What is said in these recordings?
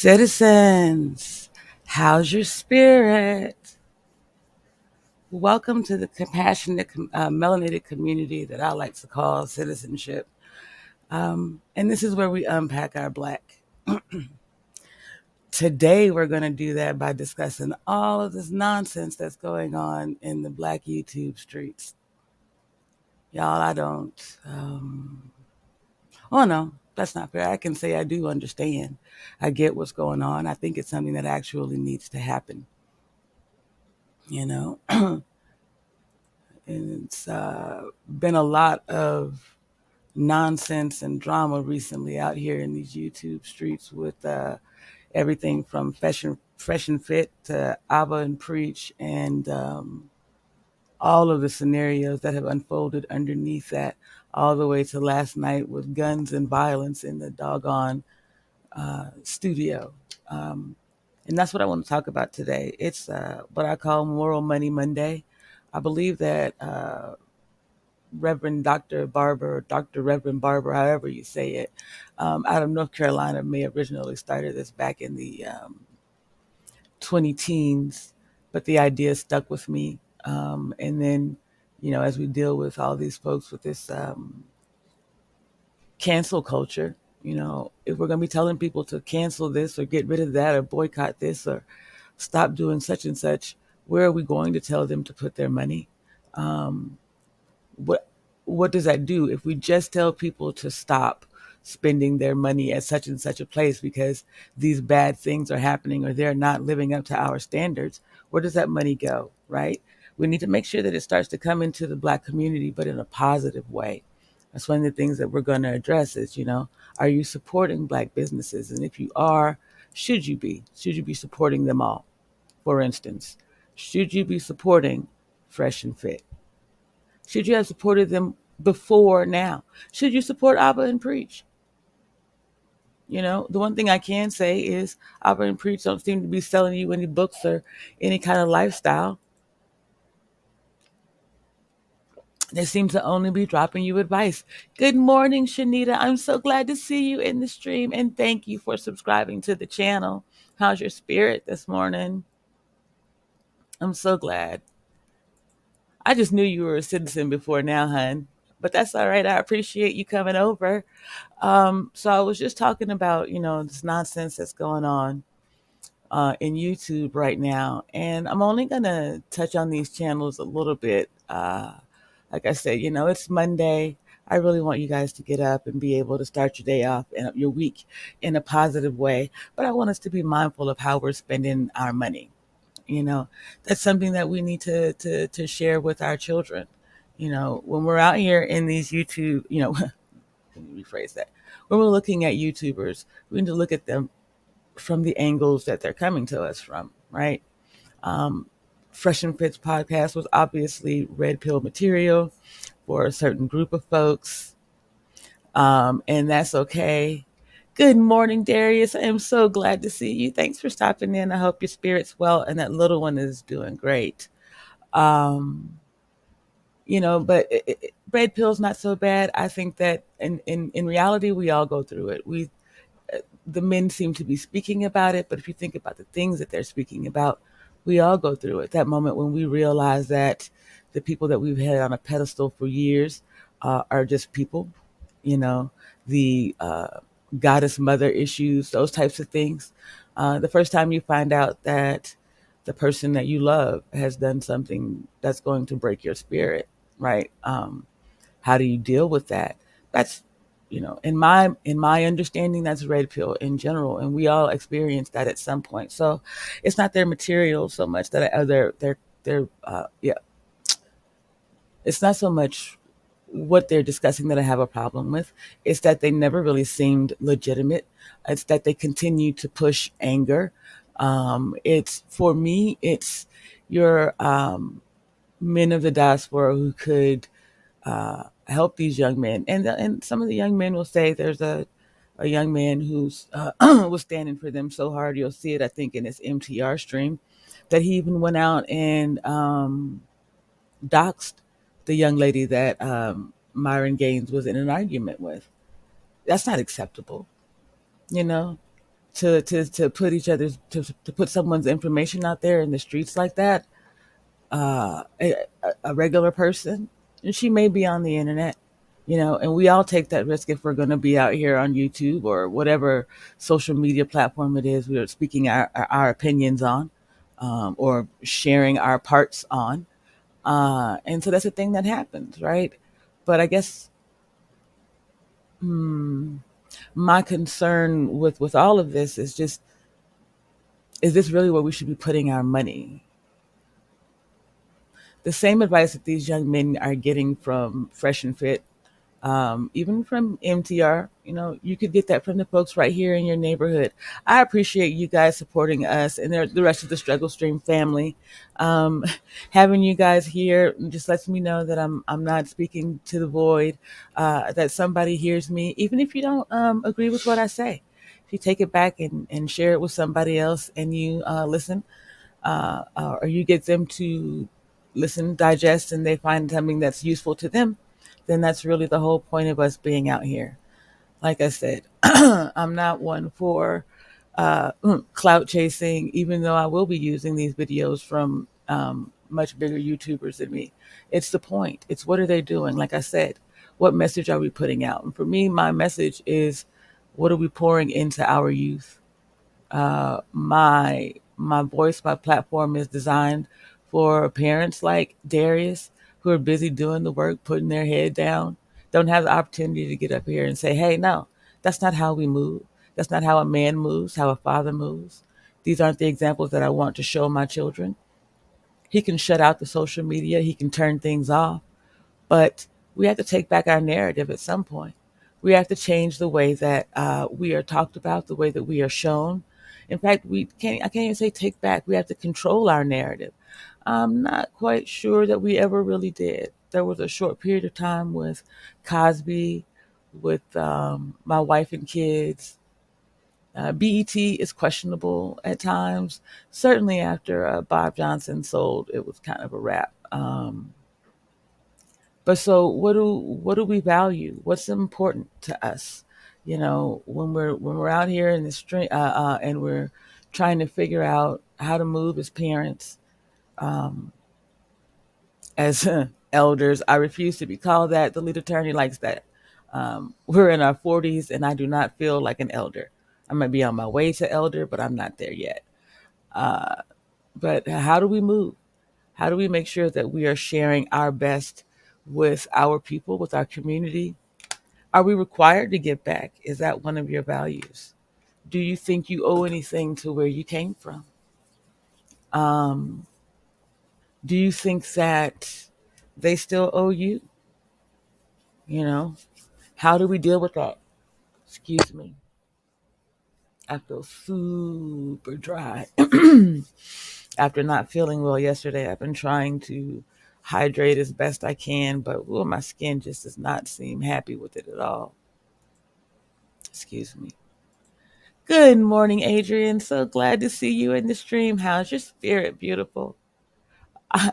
Citizens, how's your spirit? Welcome to the compassionate, melanated community that I like to call citizenship. And this is where we unpack our black. Today, we're going to do that by discussing all of this nonsense that's going on in the black YouTube streets. Y'all, I don't. Oh, no, that's not fair. I can say I do understand. I get what's going on. I think it's something that actually needs to happen. You know, and it's been a lot of nonsense and drama recently out here in these YouTube streets with everything from fresh and fit to Abba and Preach and all of the scenarios that have unfolded underneath that, all the way to last night with guns and violence in the doggone studio. And that's what I want to talk about today. It's what I call Moral Money Monday. I believe that Reverend Dr. Barber, Dr. Reverend Barber, however you say it, out of North Carolina, may have originally started this back in the 20 teens, but the idea stuck with me. And then, as we deal with all these folks with this cancel culture, if we're going to be telling people to cancel this or get rid of that or boycott this or stop doing such and such, where are we going to tell them to put their money? What what does that do if we just tell people to stop spending their money at such and such a place because these bad things are happening or they're not living up to our standards? Where does that money go, right? We need to make sure that it starts to come into the black community, but in a positive way. That's one of the things that we're going to address is, are you supporting black businesses? And if you are, should you be? Should you be supporting them all? For instance, should you be supporting Fresh and Fit? Should you have supported them before now? Should you support Abba and Preach? The one thing I can say is Abba and Preach don't seem to be selling you any books or any kind of lifestyle. They seem to only be dropping you advice. Good morning, Shanita. I'm so glad to see you in the stream, and thank you for subscribing to the channel. How's your spirit this morning? I'm so glad. I just knew you were a citizen before now, hun. But that's all right. I appreciate you coming over. So I was just talking about, this nonsense that's going on in YouTube right now. And I'm only going to touch on these channels a little bit. Like I said, it's Monday. I really want you guys to get up and be able to start your day off and your week in a positive way. But I want us to be mindful of how we're spending our money. That's something that we need to share with our children. When we're out here in these YouTube, let me rephrase that. When we're looking at YouTubers, we need to look at them from the angles that they're coming to us from, right? Fresh and Fit's podcast was obviously red pill material for a certain group of folks, and that's okay. Good morning, Darius. I am so glad to see you. Thanks for stopping in. I hope your spirit's well and that little one is doing great. Um, but red pill's not so bad. I think that in reality, we all go through it. The men seem to be speaking about it, but if you think about the things that they're speaking about, we all go through it. That moment when we realize that the people that we've had on a pedestal for years are just people, the goddess mother issues, those types of things. The first time you find out that the person that you love has done something that's going to break your spirit, right? How do you deal with that? That's in my understanding, that's red pill in general, and we all experience that at some point. So it's not their material so much that yeah, it's not so much what they're discussing that I have a problem with. It's that they never really seemed legitimate. It's that they continue to push anger. It's for me, it's your men of the diaspora who could help these young men. And some of the young men will say there's a young man who's was standing for them so hard. You'll see it, I think, in his MTR stream, that he even went out and doxed the young lady that Myron Gaines was in an argument with. That's not acceptable, you know. to put each other's to put someone's information out there in the streets like that. A regular person, and she may be on the internet, and we all take that risk if we're going to be out here on YouTube or whatever social media platform it is we're speaking our opinions on, or sharing our parts on. And so that's a thing that happens, right? But I guess my concern with all of this is just, is this really where we should be putting our money? The same advice that these young men are getting from Fresh and Fit, even from MTR. You could get that from the folks right here in your neighborhood. I appreciate you guys supporting us and the rest of the Struggle Stream family. Um, Having you guys here just lets me know that I'm not speaking to the void. That somebody hears me, even if you don't agree with what I say. If you take it back and share it with somebody else, and you listen, or you get them to listen, digest, and they find something that's useful to them, then that's really the whole point of us being out here. Like I said, I'm not one for clout chasing, even though I will be using these videos from much bigger YouTubers than me. It's the point. It's, what are they doing? Like I said, what message are we putting out? And for me, my message is, what are we pouring into our youth? My voice, my platform is designed for parents like Darius, who are busy doing the work, putting their head down, don't have the opportunity to get up here and say, hey, no, that's not how we move. That's not how a man moves, how a father moves. These aren't the examples that I want to show my children. He can shut out the social media, he can turn things off, but we have to take back our narrative at some point. We have to change the way that we are talked about, the way that we are shown. In fact, I can't even say take back. We have to control our narrative. I'm not quite sure that we ever really did. There was a short period of time with Cosby, with My Wife and Kids. BET is questionable at times. Certainly after Bob Johnson sold, it was kind of a wrap. But so what do we value? What's important to us? When we're out here in the street, and we're trying to figure out how to move as parents, as elders. I refuse to be called that. The lead attorney likes that. We're in our 40s, and I do not feel like an elder. I might be on my way to elder, but I'm not there yet. But how do we move? How do we make sure that we are sharing our best with our people, with our community? Are we required to give back? Is that one of your values? Do you think you owe anything to where you came from? Do you think that they still owe you? You know, how do we deal with that? Excuse me. I feel super dry. After not feeling well yesterday, I've been trying to hydrate as best I can, but my skin just does not seem happy with it at all. Excuse me. Good morning, Adrian. So glad to see you in the stream. How's your spirit? Beautiful. I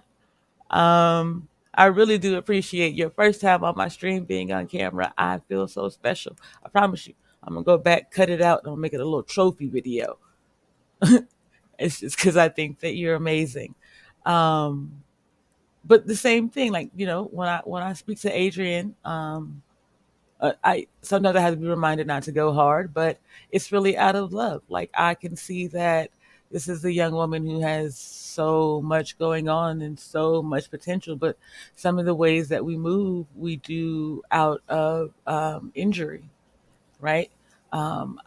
really do appreciate your first time on my stream being on camera. I feel so special. I promise you. I'm gonna go back, cut it out, and I'll make it a little trophy video. It's just because I think that you're amazing. Um, but the same thing, like, when I speak to Adrian, I sometimes I have to be reminded not to go hard, but it's really out of love. Like, I can see that this is a young woman who has so much going on and so much potential, but some of the ways that we move, we do out of injury, right?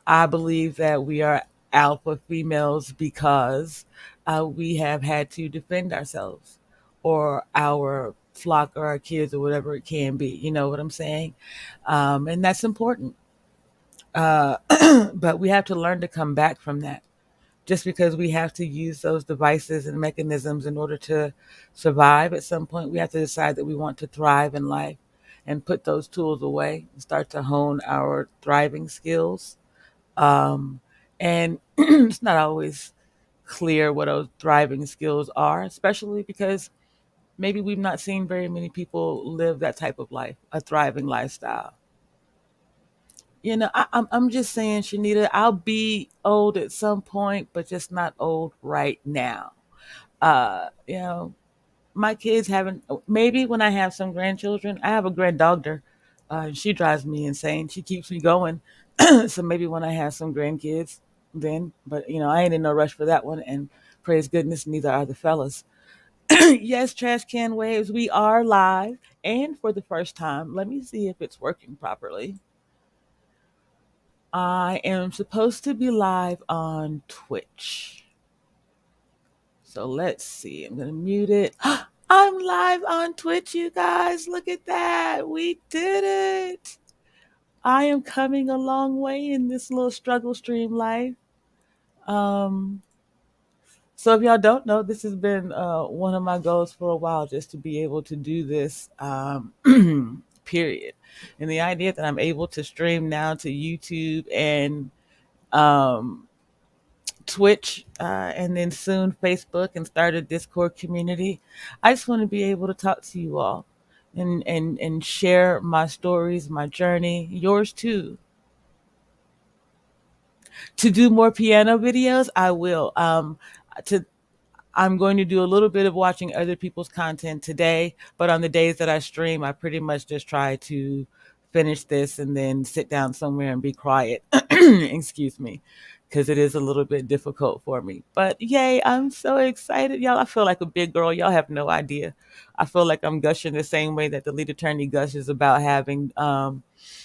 I believe that we are alpha females because we have had to defend ourselves, or our flock, or our kids, or whatever it can be. You know what I'm saying? And that's important. But we have to learn to come back from that. Just because we have to use those devices and mechanisms in order to survive, at some point we have to decide that we want to thrive in life and put those tools away and start to hone our thriving skills. Um, and it's not always clear what those thriving skills are, especially because maybe we've not seen very many people live that type of life, a thriving lifestyle. I'm just saying, Shanita, I'll be old at some point, but just not old right now. You know, my kids haven't. Maybe when I have some grandchildren, I have a granddaughter. She drives me insane. She keeps me going. So maybe when I have some grandkids, then. But I ain't in no rush for that one. And praise goodness, neither are the fellas. Yes, trash can waves. We are live, and for the first time, let me see if it's working properly. I am supposed to be live on Twitch. So let's see. I'm going to mute it. I'm live on Twitch, you guys. Look at that. We did it. I am coming a long way in this little struggle stream life. Um, so if y'all don't know, this has been one of my goals for a while, just to be able to do this. Period. And the idea that I'm able to stream now to YouTube and um, Twitch, and then soon Facebook, and start a Discord community. I just want to be able to talk to you all and share my stories, my journey, yours too. To do more piano videos, I will. To I'm going to do a little bit of watching other people's content today, but on the days that I stream, I pretty much just try to finish this and then sit down somewhere and be quiet. Excuse me, because it is a little bit difficult for me. But yay, I'm so excited, y'all. I feel like a big girl. Y'all have no idea. I feel like I'm gushing the same way that the lead attorney gushes about having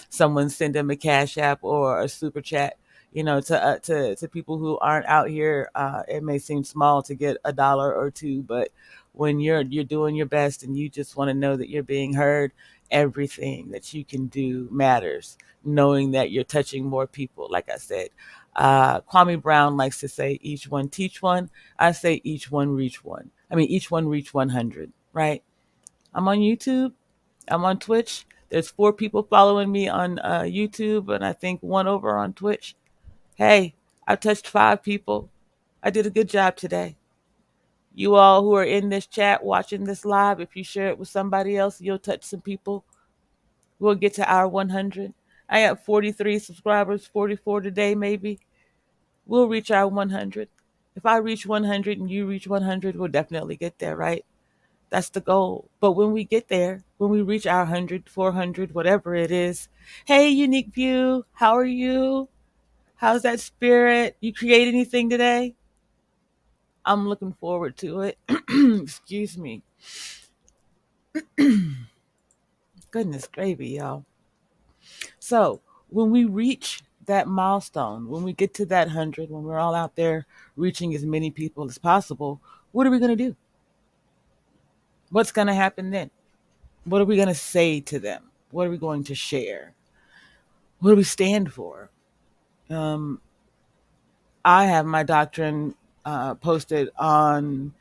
someone send him a cash app or a super chat. To people who aren't out here, it may seem small to get a dollar or two, but when you're doing your best and you just want to know that you're being heard, everything that you can do matters. Knowing that you're touching more people, like I said. Kwame Brown likes to say, "Each one teach one." I say, "Each one reach one." I mean, each one reach 100. Right? I'm on YouTube. I'm on Twitch. There's 4 people following me on YouTube, and I think one over on Twitch. Hey, I touched 5 people. I did a good job today. You all who are in this chat watching this live, if you share it with somebody else, you'll touch some people. We'll get to our 100. I got 43 subscribers, 44 today, maybe. We'll reach our 100. If I reach 100 and you reach 100, we'll definitely get there, right? That's the goal. But when we get there, when we reach our 100, 400, whatever it is, hey, Unique View, how are you? How's that spirit? You create anything today? I'm looking forward to it. Excuse me. Goodness gravy, y'all. So when we reach that milestone, when we get to that 100, when we're all out there reaching as many people as possible, what are we going to do? What's going to happen then? What are we going to say to them? What are we going to share? What do we stand for? Um, I have my doctrine posted on,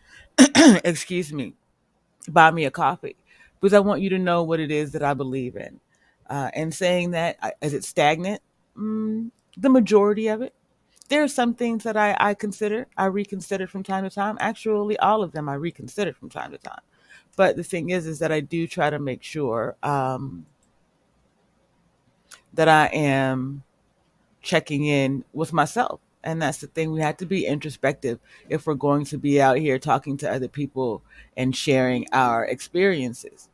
excuse me, buy me a coffee, because I want you to know what it is that I believe in. And saying that, is it stagnant? The majority of it. There are some things that I consider, I reconsider from time to time. Actually, all of them I reconsider from time to time. But the thing is that I do try to make sure that I am checking in with myself. And that's the thing. We have to be introspective if we're going to be out here talking to other people and sharing our experiences.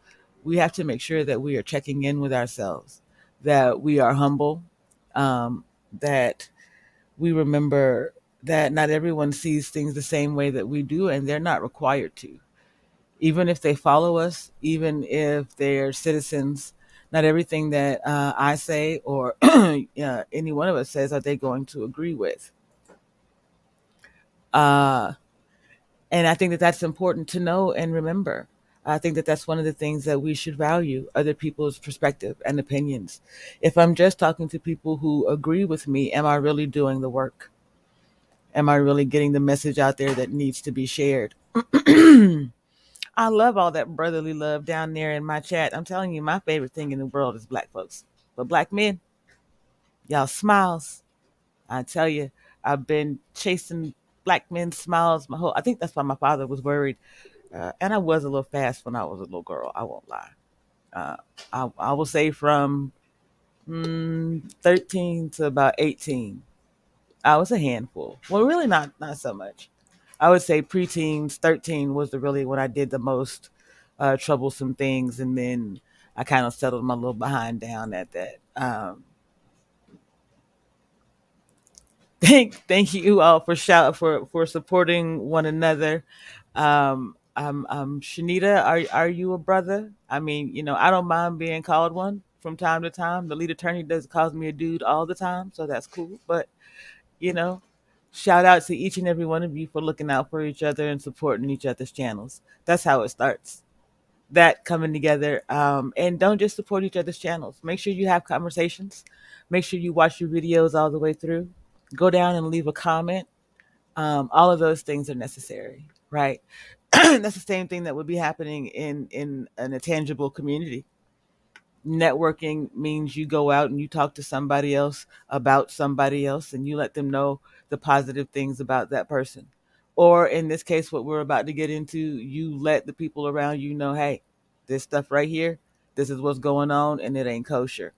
We have to make sure that we are checking in with ourselves, that we are humble, that we remember that not everyone sees things the same way that we do, and they're not required to. Even if they follow us, even if they're citizens, not everything that I say or any one of us says are they going to agree with. Uh, and I think that that's important to know and remember. I think that that's one of the things that we should value, other people's perspective and opinions. If I'm just talking to people who agree with me, am I really doing the work? Am I really getting the message out there that needs to be shared? I love all that brotherly love down there in my chat. I'm telling you, my favorite thing in the world is black folks. But black men, y'all smiles. I tell you, I've been chasing black men's smiles my whole. I think that's why my father was worried, and I was a little fast when I was a little girl. I won't lie. Uh, I will say from 13 to about 18. I was a handful. Well, really not so much. I would say preteens, 13 was the really when I did the most troublesome things, and then I kind of settled my little behind down at that. Thank you all for for supporting one another. Shanita, are you a brother? I mean, I don't mind being called one from time to time. The lead attorney does calls me a dude all the time, so that's cool. But you know, shout out to each and every one of you for looking out for each other and supporting each other's channels. That's how it starts. That coming together, and don't just support each other's channels. Make sure you have conversations. Make sure you watch your videos all the way through. Go down and leave a comment. All of those things are necessary, right? That's the same thing that would be happening in a tangible community. Networking means you go out and you talk to somebody else about somebody else, and you let them know the positive things about that person. Or in this case, what we're about to get into, you let the people around you know, hey, this stuff right here, this is what's going on, and it ain't kosher.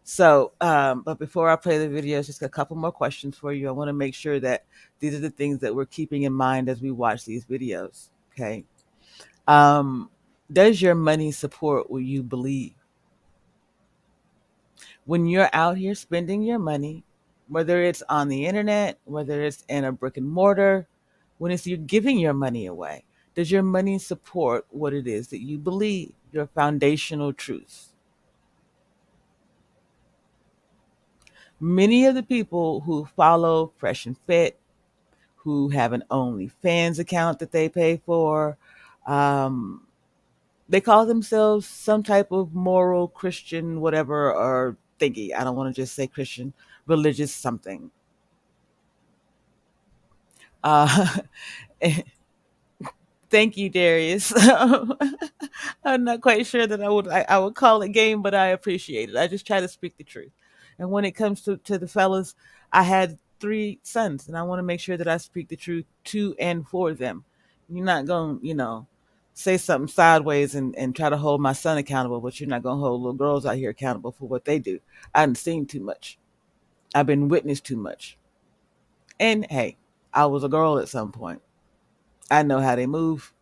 So, but before I play the videos, just a couple more questions for you. I want to make sure that these are the things that we're keeping in mind as we watch these videos. Okay. Um, does your money support what you believe? When you're out here spending your money, whether it's on the internet, whether it's in a brick and mortar, when it's you're giving your money away, does your money support what it is that you believe, your foundational truths? Many of the people who follow Fresh and Fit, who have an OnlyFans account that they pay for, um, they call themselves some type of moral Christian, whatever, or thingy. I don't want to just say Christian, religious something. Uh, Thank you, Darius. I'm not quite sure that I would call it game, but I appreciate it. I just try to speak the truth. And when it comes to the fellas, I had three sons, and I want to make sure that I speak the truth to and for them. You're not going, say something sideways and try to hold my son accountable, but you're not going to hold little girls out here accountable for what they do. I've seen too much. I've been witnessed too much. And hey, I was a girl at some point. I know how they move.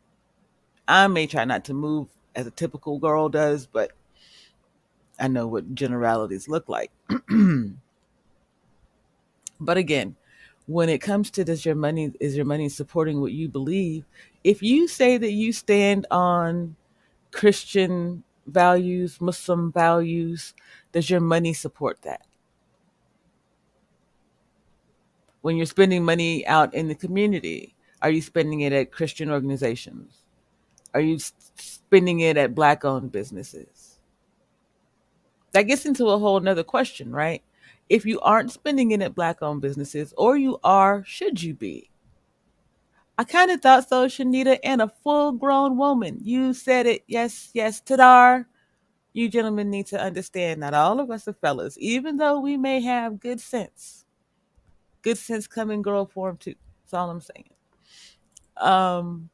I may try not to move as a typical girl does, but I know what generalities look like. But again, when it comes to is your money supporting what you believe? If you say that you stand on Christian values, Muslim values, does your money support that? When you're spending money out in the community, are you spending it at Christian organizations? Are you spending it at Black owned businesses? That gets into a whole nother question, right? If you aren't spending it at Black owned businesses, or you are, should you be? I kind of thought so, Shanita, and a full grown woman. You said it. Yes, yes, Tadar. You gentlemen need to understand that all of us are fellas, even though we may have good sense come in girl form too. That's all I'm saying. Um,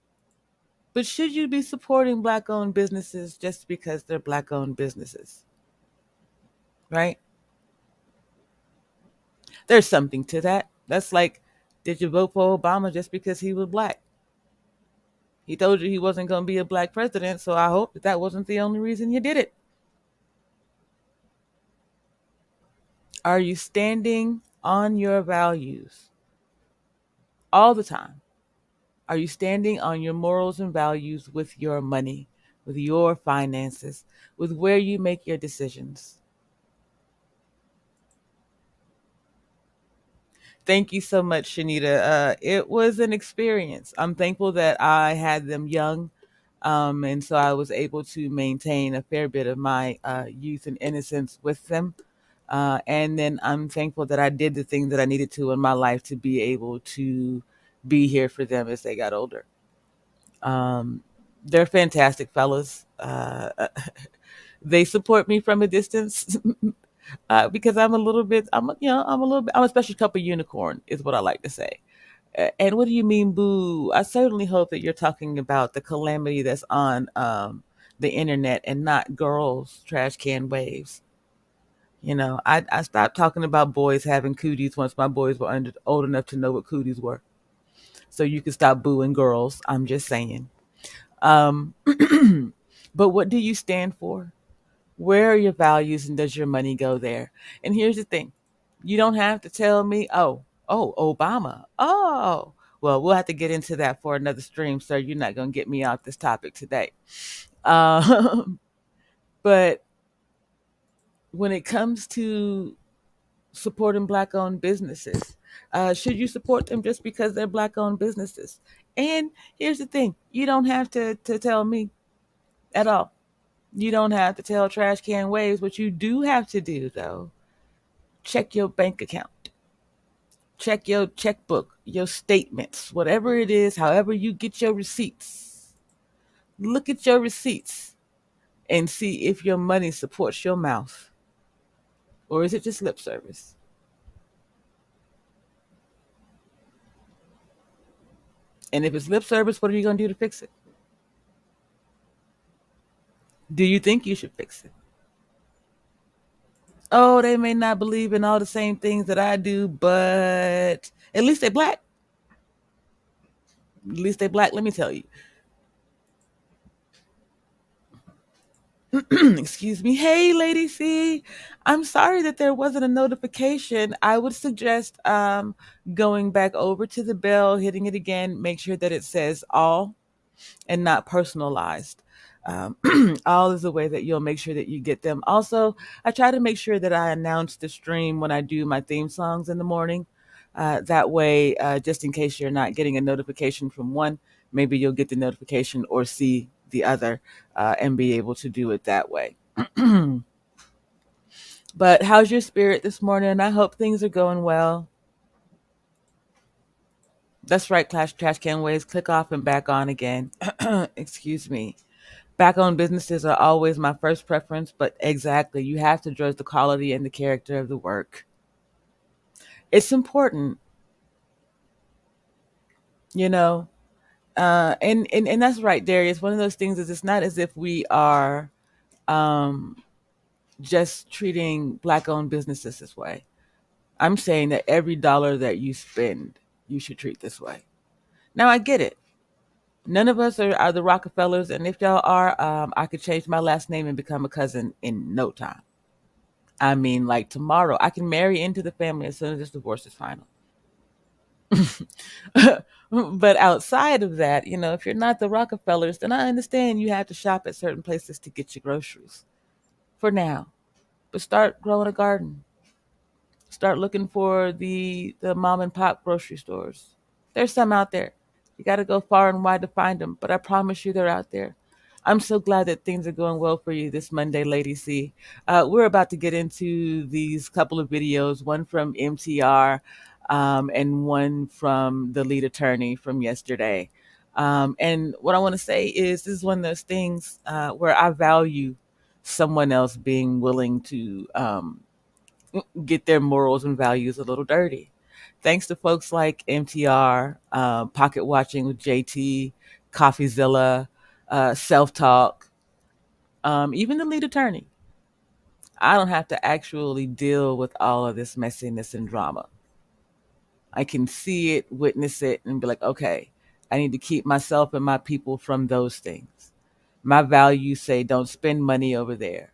but should you be supporting Black owned businesses just because they're Black owned businesses? Right? There's something to that. That's like, did you vote for Obama just because he was Black? He told you he wasn't going to be a Black president, so I hope that wasn't the only reason you did it. Are you standing on your values all the time? Are you standing on your morals and values with your money, with your finances, with where you make your decisions? Thank you so much, Shanita. It was an experience. I'm thankful that I had them young, and so I was able to maintain a fair bit of my youth and innocence with them. And then I'm thankful that I did the things that I needed to in my life to be able to be here for them as they got older. Um, they're fantastic fellas. They support me from a distance because I'm a little bit. I'm a special cup of unicorn, is what I like to say. And what do you mean, boo? I certainly hope that you're talking about the calamity that's on the internet and not girls' trash can waves. I stopped talking about boys having cooties once my boys were old enough to know what cooties were. So you can stop booing girls. I'm just saying. Um, but what do you stand for? Where are your values and does your money go there? And here's the thing. You don't have to tell me, oh, Obama. Oh, well, we'll have to get into that for another stream, sir. You're not going to get me off this topic today. Um, but when it comes to supporting black owned businesses, should you support them just because they're black owned businesses? And here's the thing. You don't have to tell me at all. You don't have to tell Trash Can Waves. What you do have to do, though, check your bank account, check your checkbook, your statements, whatever it is, however you get your receipts. Look at your receipts and see if your money supports your mouth or is it just lip service? And if it's lip service, what are you going to do to fix it? Do you think you should fix it? Oh, they may not believe in all the same things that I do, but at least they black. At least they black, let me tell you. Excuse me. Hey, Lady C. I'm sorry that there wasn't a notification. I would suggest going back over to the bell, hitting it again, make sure that it says all and not personalized. Um, all is a way that you'll make sure that you get them. Also, I try to make sure that I announce the stream when I do my theme songs in the morning. That way, just in case you're not getting a notification from one, maybe you'll get the notification or see the other and be able to do it that way. But how's your spirit this morning? I hope things are going well. That's right, Trash Can Ways. Click off and back on again. Excuse me. Back on businesses are always my first preference, but exactly, you have to judge the quality and the character of the work. It's important, you know. And that's right, Darius. One of those things is it's not as if we are um, just treating black owned businesses this way. I'm saying that every dollar that you spend, you should treat this way. Now, I get it. None of us are the Rockefellers, and if y'all are, I could change my last name and become a cousin in no time. I mean, like tomorrow, I can marry into the family as soon as this divorce is final. But outside of that, if you're not the Rockefellers, then I understand you have to shop at certain places to get your groceries for now. But start growing a garden. Start looking for the mom and pop grocery stores. There's some out there. You got to go far and wide to find them, but I promise you they're out there. I'm so glad that things are going well for you this Monday, Lady C. We're about to get into these couple of videos, one from MTR and one from the lead attorney from yesterday. And what I want to say is this is one of those things where I value someone else being willing to get their morals and values a little dirty. Thanks to folks like MTR, Pocket Watching with JT, Coffeezilla, Self Talk, even the lead attorney. I don't have to actually deal with all of this messiness and drama. I can see it, witness it, and be like, okay, I need to keep myself and my people from those things. My values say don't spend money over there.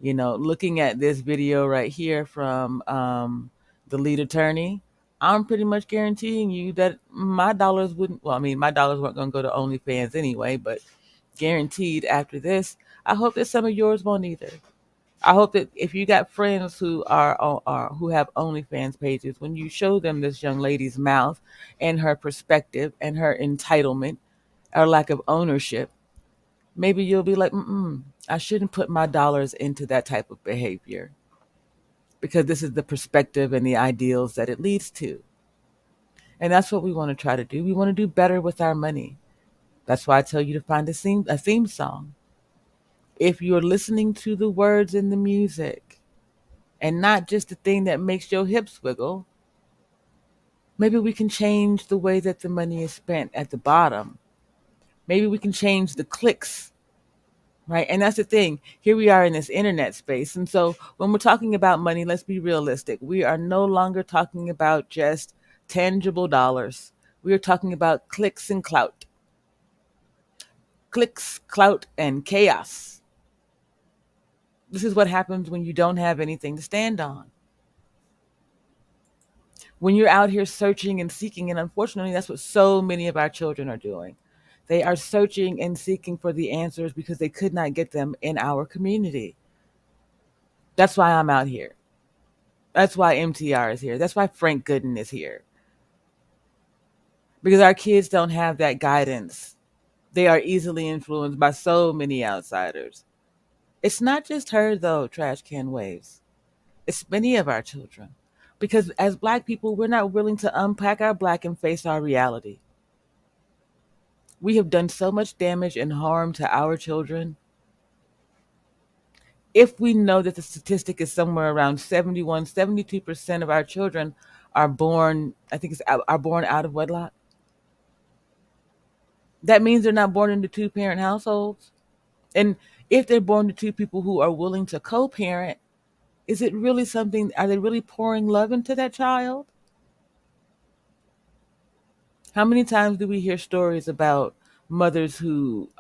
Looking at this video right here from the lead attorney, I'm pretty much guaranteeing you that my dollars wouldn't, well, I mean, my dollars weren't going to go to OnlyFans anyway, but guaranteed after this, I hope that some of yours won't either. I hope that if you got friends who who have OnlyFans pages, when you show them this young lady's mouth and her perspective and her entitlement or lack of ownership, maybe you'll be like, I shouldn't put my dollars into that type of behavior because this is the perspective and the ideals that it leads to. And that's what we want to try to do. We want to do better with our money. That's why I tell you to find a theme song. If you're listening to the words in the music and not just the thing that makes your hips wiggle, maybe we can change the way that the money is spent at the bottom. Maybe we can change the clicks right? And that's the thing. Here we are in this internet space. And so when we're talking about money, let's be realistic. We are no longer talking about just tangible dollars. We are talking about clicks and clout. Clicks, clout, and chaos. This is what happens when you don't have anything to stand on. When you're out here searching and seeking, and unfortunately, that's what so many of our children are doing. They are searching and seeking for the answers because they could not get them in our community. That's why I'm out here. That's why MTR is here. That's why Frank Gooden is here. Because our kids don't have that guidance. They are easily influenced by so many outsiders. It's not just her, though, Trash Can Waves. It's many of our children. Because as Black people, we're not willing to unpack our Black and face our reality. We have done so much damage and harm to our children. If we know that the statistic is somewhere around 71, 72% of our children are born, I think are born out of wedlock. That means they're not born into two parent households. And if they're born to two people who are willing to co parent, is it really something? Are they really pouring love into that child? How many times do we hear stories about mothers who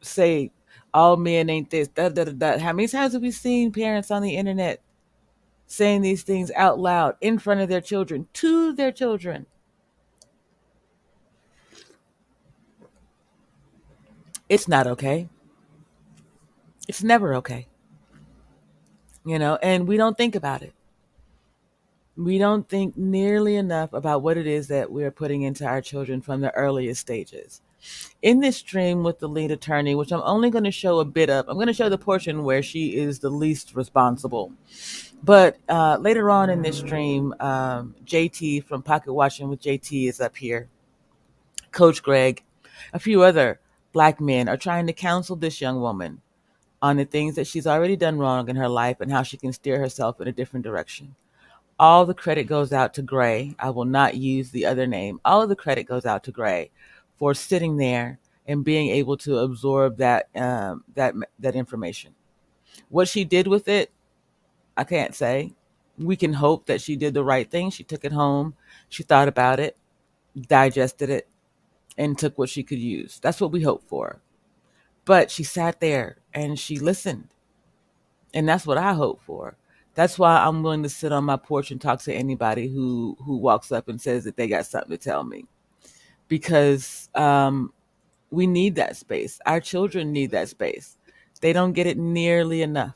say, all men ain't this, da, da, da, da. How many times have we seen parents on the internet saying these things out loud in front of their children, to their children? It's not okay. It's never okay. And we don't think about it. We don't think nearly enough about what it is that we're putting into our children from the earliest stages. In this stream with the lead attorney, which I'm only going to show a bit of, I'm going to show the portion where she is the least responsible. But later on in this stream, JT from Pocket Watching with JT is up here. Coach Greg, a few other Black men are trying to counsel this young woman on the things that she's already done wrong in her life and how she can steer herself in a different direction. All the credit goes out to Gray. I will not use the other name. All of the credit goes out to Gray for sitting there and being able to absorb that information. What she did with it, I can't say. We can hope that she did the right thing. She took it home. She thought about it, digested it, and took what she could use. That's what we hope for. But she sat there and she listened. And that's what I hope for. That's why I'm willing to sit on my porch and talk to anybody who walks up and says that they got something to tell me. Because we need that space. Our children need that space. They don't get it nearly enough.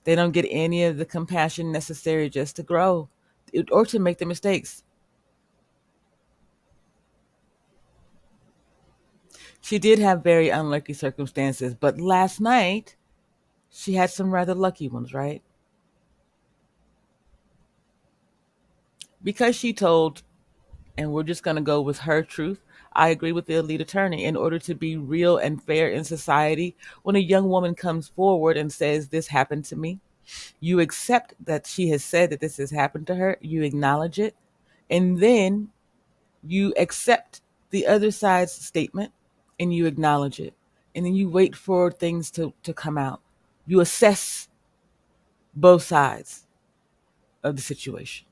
They don't get any of the compassion necessary just to grow or to make the mistakes. She did have very unlucky circumstances, but last night she had some rather lucky ones, right? Because she told, and we're just going to go with her truth. I agree with the elite attorney. In order to be real and fair in society, when a young woman comes forward and says, this happened to me, you accept that she has said that this has happened to her, you acknowledge it, and then you accept the other side's statement and you acknowledge it. And then you wait for things to come out. You assess both sides of the situation.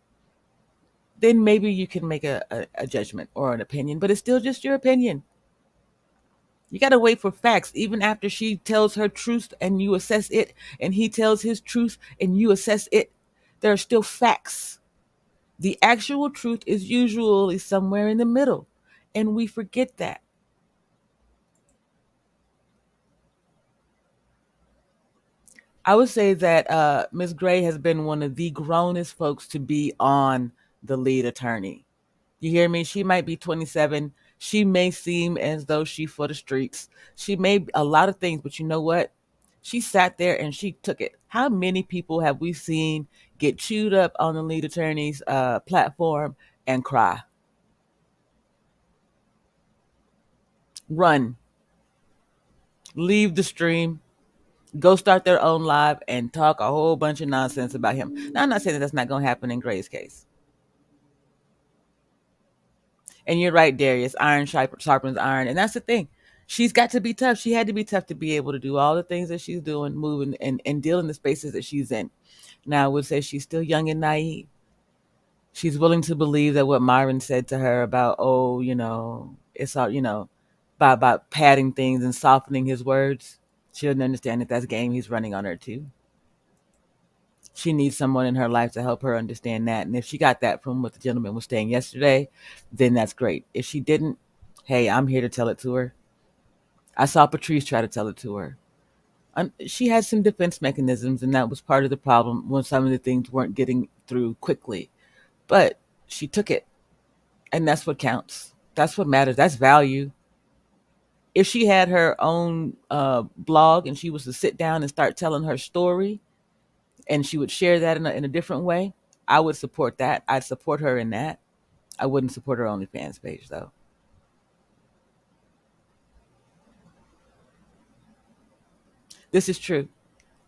Then maybe you can make a judgment or an opinion, but it's still just your opinion. You got to wait for facts, even after she tells her truth and you assess it, and he tells his truth and you assess it. There are still facts. The actual truth is usually somewhere in the middle, and we forget that. I would say that Ms. Gray has been one of the grownest folks to be on the lead attorney. You hear me? She might be 27. She may seem as though she for the streets. She may a lot of things, but you know what? She sat there and she took it. How many people have we seen get chewed up on the lead attorney's platform and cry? Run, leave the stream, go start their own live and talk a whole bunch of nonsense about him. Now, I'm not saying that that's not going to happen in Gray's case. And you're right, Darius. Iron sharpens iron. And that's the thing. She's got to be tough. She had to be tough to be able to do all the things that she's doing, moving and deal in the spaces that she's in. Now, I would say she's still young and naive. She's willing to believe that what Myron said to her about, oh, it's all, by padding things and softening his words, she doesn't understand that that's game he's running on her too. She needs someone in her life to help her understand that. And if she got that from what the gentleman was saying yesterday, then that's great. If she didn't, hey, I'm here to tell it to her. I saw Patrice try to tell it to her. She had some defense mechanisms, and that was part of the problem when some of the things weren't getting through quickly. But she took it, and that's what counts. That's what matters. That's value. If she had her own blog and she was to sit down and start telling her story, and she would share that in a different way, I would support that. I'd support her in that. I wouldn't support her OnlyFans page though. This is true.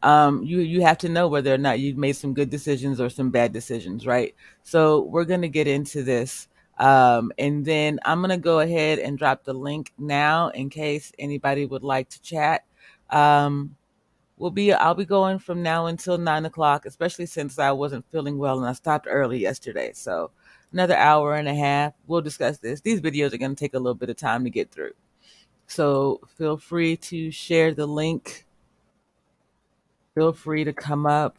You have to know whether or not you made some good decisions or some bad decisions, right? So we're gonna get into this, and then I'm gonna go ahead and drop the link now in case anybody would like to chat. Um, I'll be going from now until 9 o'clock, especially since I wasn't feeling well and I stopped early yesterday. So another hour and a half. We'll discuss this. These videos are gonna take a little bit of time to get through. So feel free to share the link. Feel free to come up.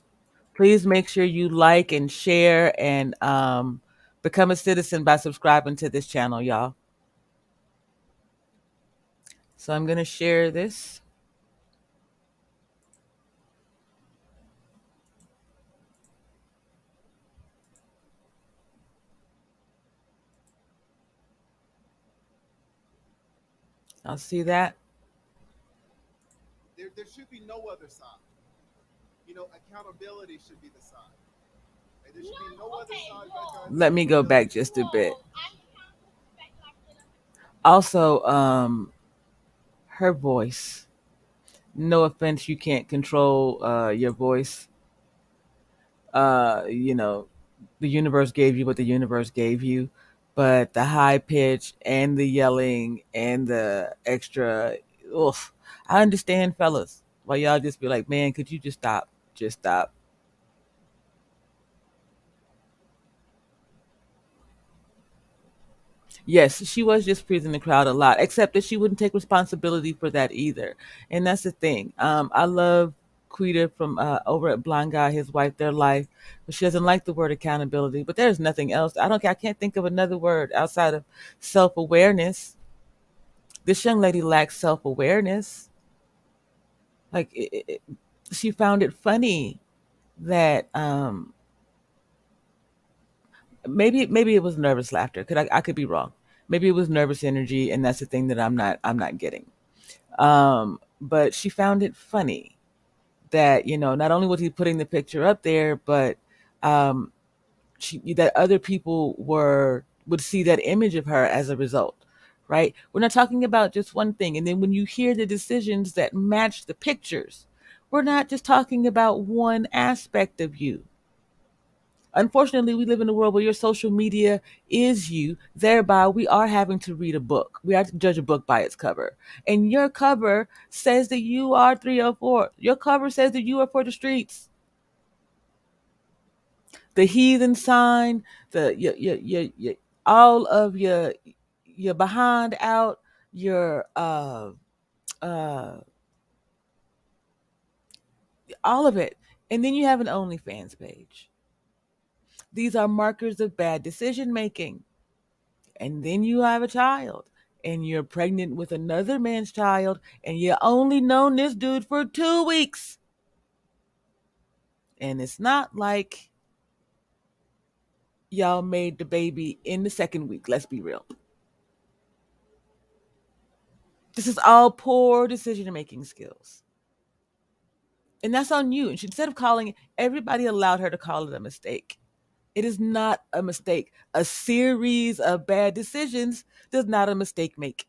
Please make sure you like and share and become a citizen by subscribing to this channel, y'all. So I'm going to share this. I'll see that. There should be no other side. Accountability should be the side. And there should be no other side Let me go back just a bit. Also, her voice. No offense, you can't control your voice. You know, the universe gave you what the universe gave you, but the high pitch and the yelling and the extra, oof. I understand, fellas. Why y'all just be like, man, could you just stop? Just stop. Yes, she was just pleasing the crowd a lot, except that she wouldn't take responsibility for that either. And that's the thing. I love Quita from over at Blind Guy, his wife, their life, but she doesn't like the word accountability. But there's nothing else. I can't think of another word outside of self awareness. This young lady lacks self awareness. Like she found it funny that maybe it was nervous laughter. I could be wrong. Maybe it was nervous energy, and that's the thing that I'm not getting. But she found it funny that not only was he putting the picture up there, but um, that other people would see that image of her as a result. Right? We're not talking about just one thing. And then when you hear the decisions that match the pictures, we're not just talking about one aspect of you. Unfortunately, we live in a world where your social media is you. Thereby, we are having to read a book. We have to judge a book by its cover. And your cover says that you are 304. Your cover says that you are for the streets. The heathen sign, your all of your behind out, your uh all of it. And then you have an OnlyFans page. These are markers of bad decision making. And then you have a child and you're pregnant with another man's child and you only known this dude for 2 weeks. And it's not like y'all made the baby in the second week. Let's be real. This is all poor decision making skills. And that's on you. And instead of calling it, everybody allowed her to call it a mistake. It is not a mistake. A series of bad decisions does not a mistake make.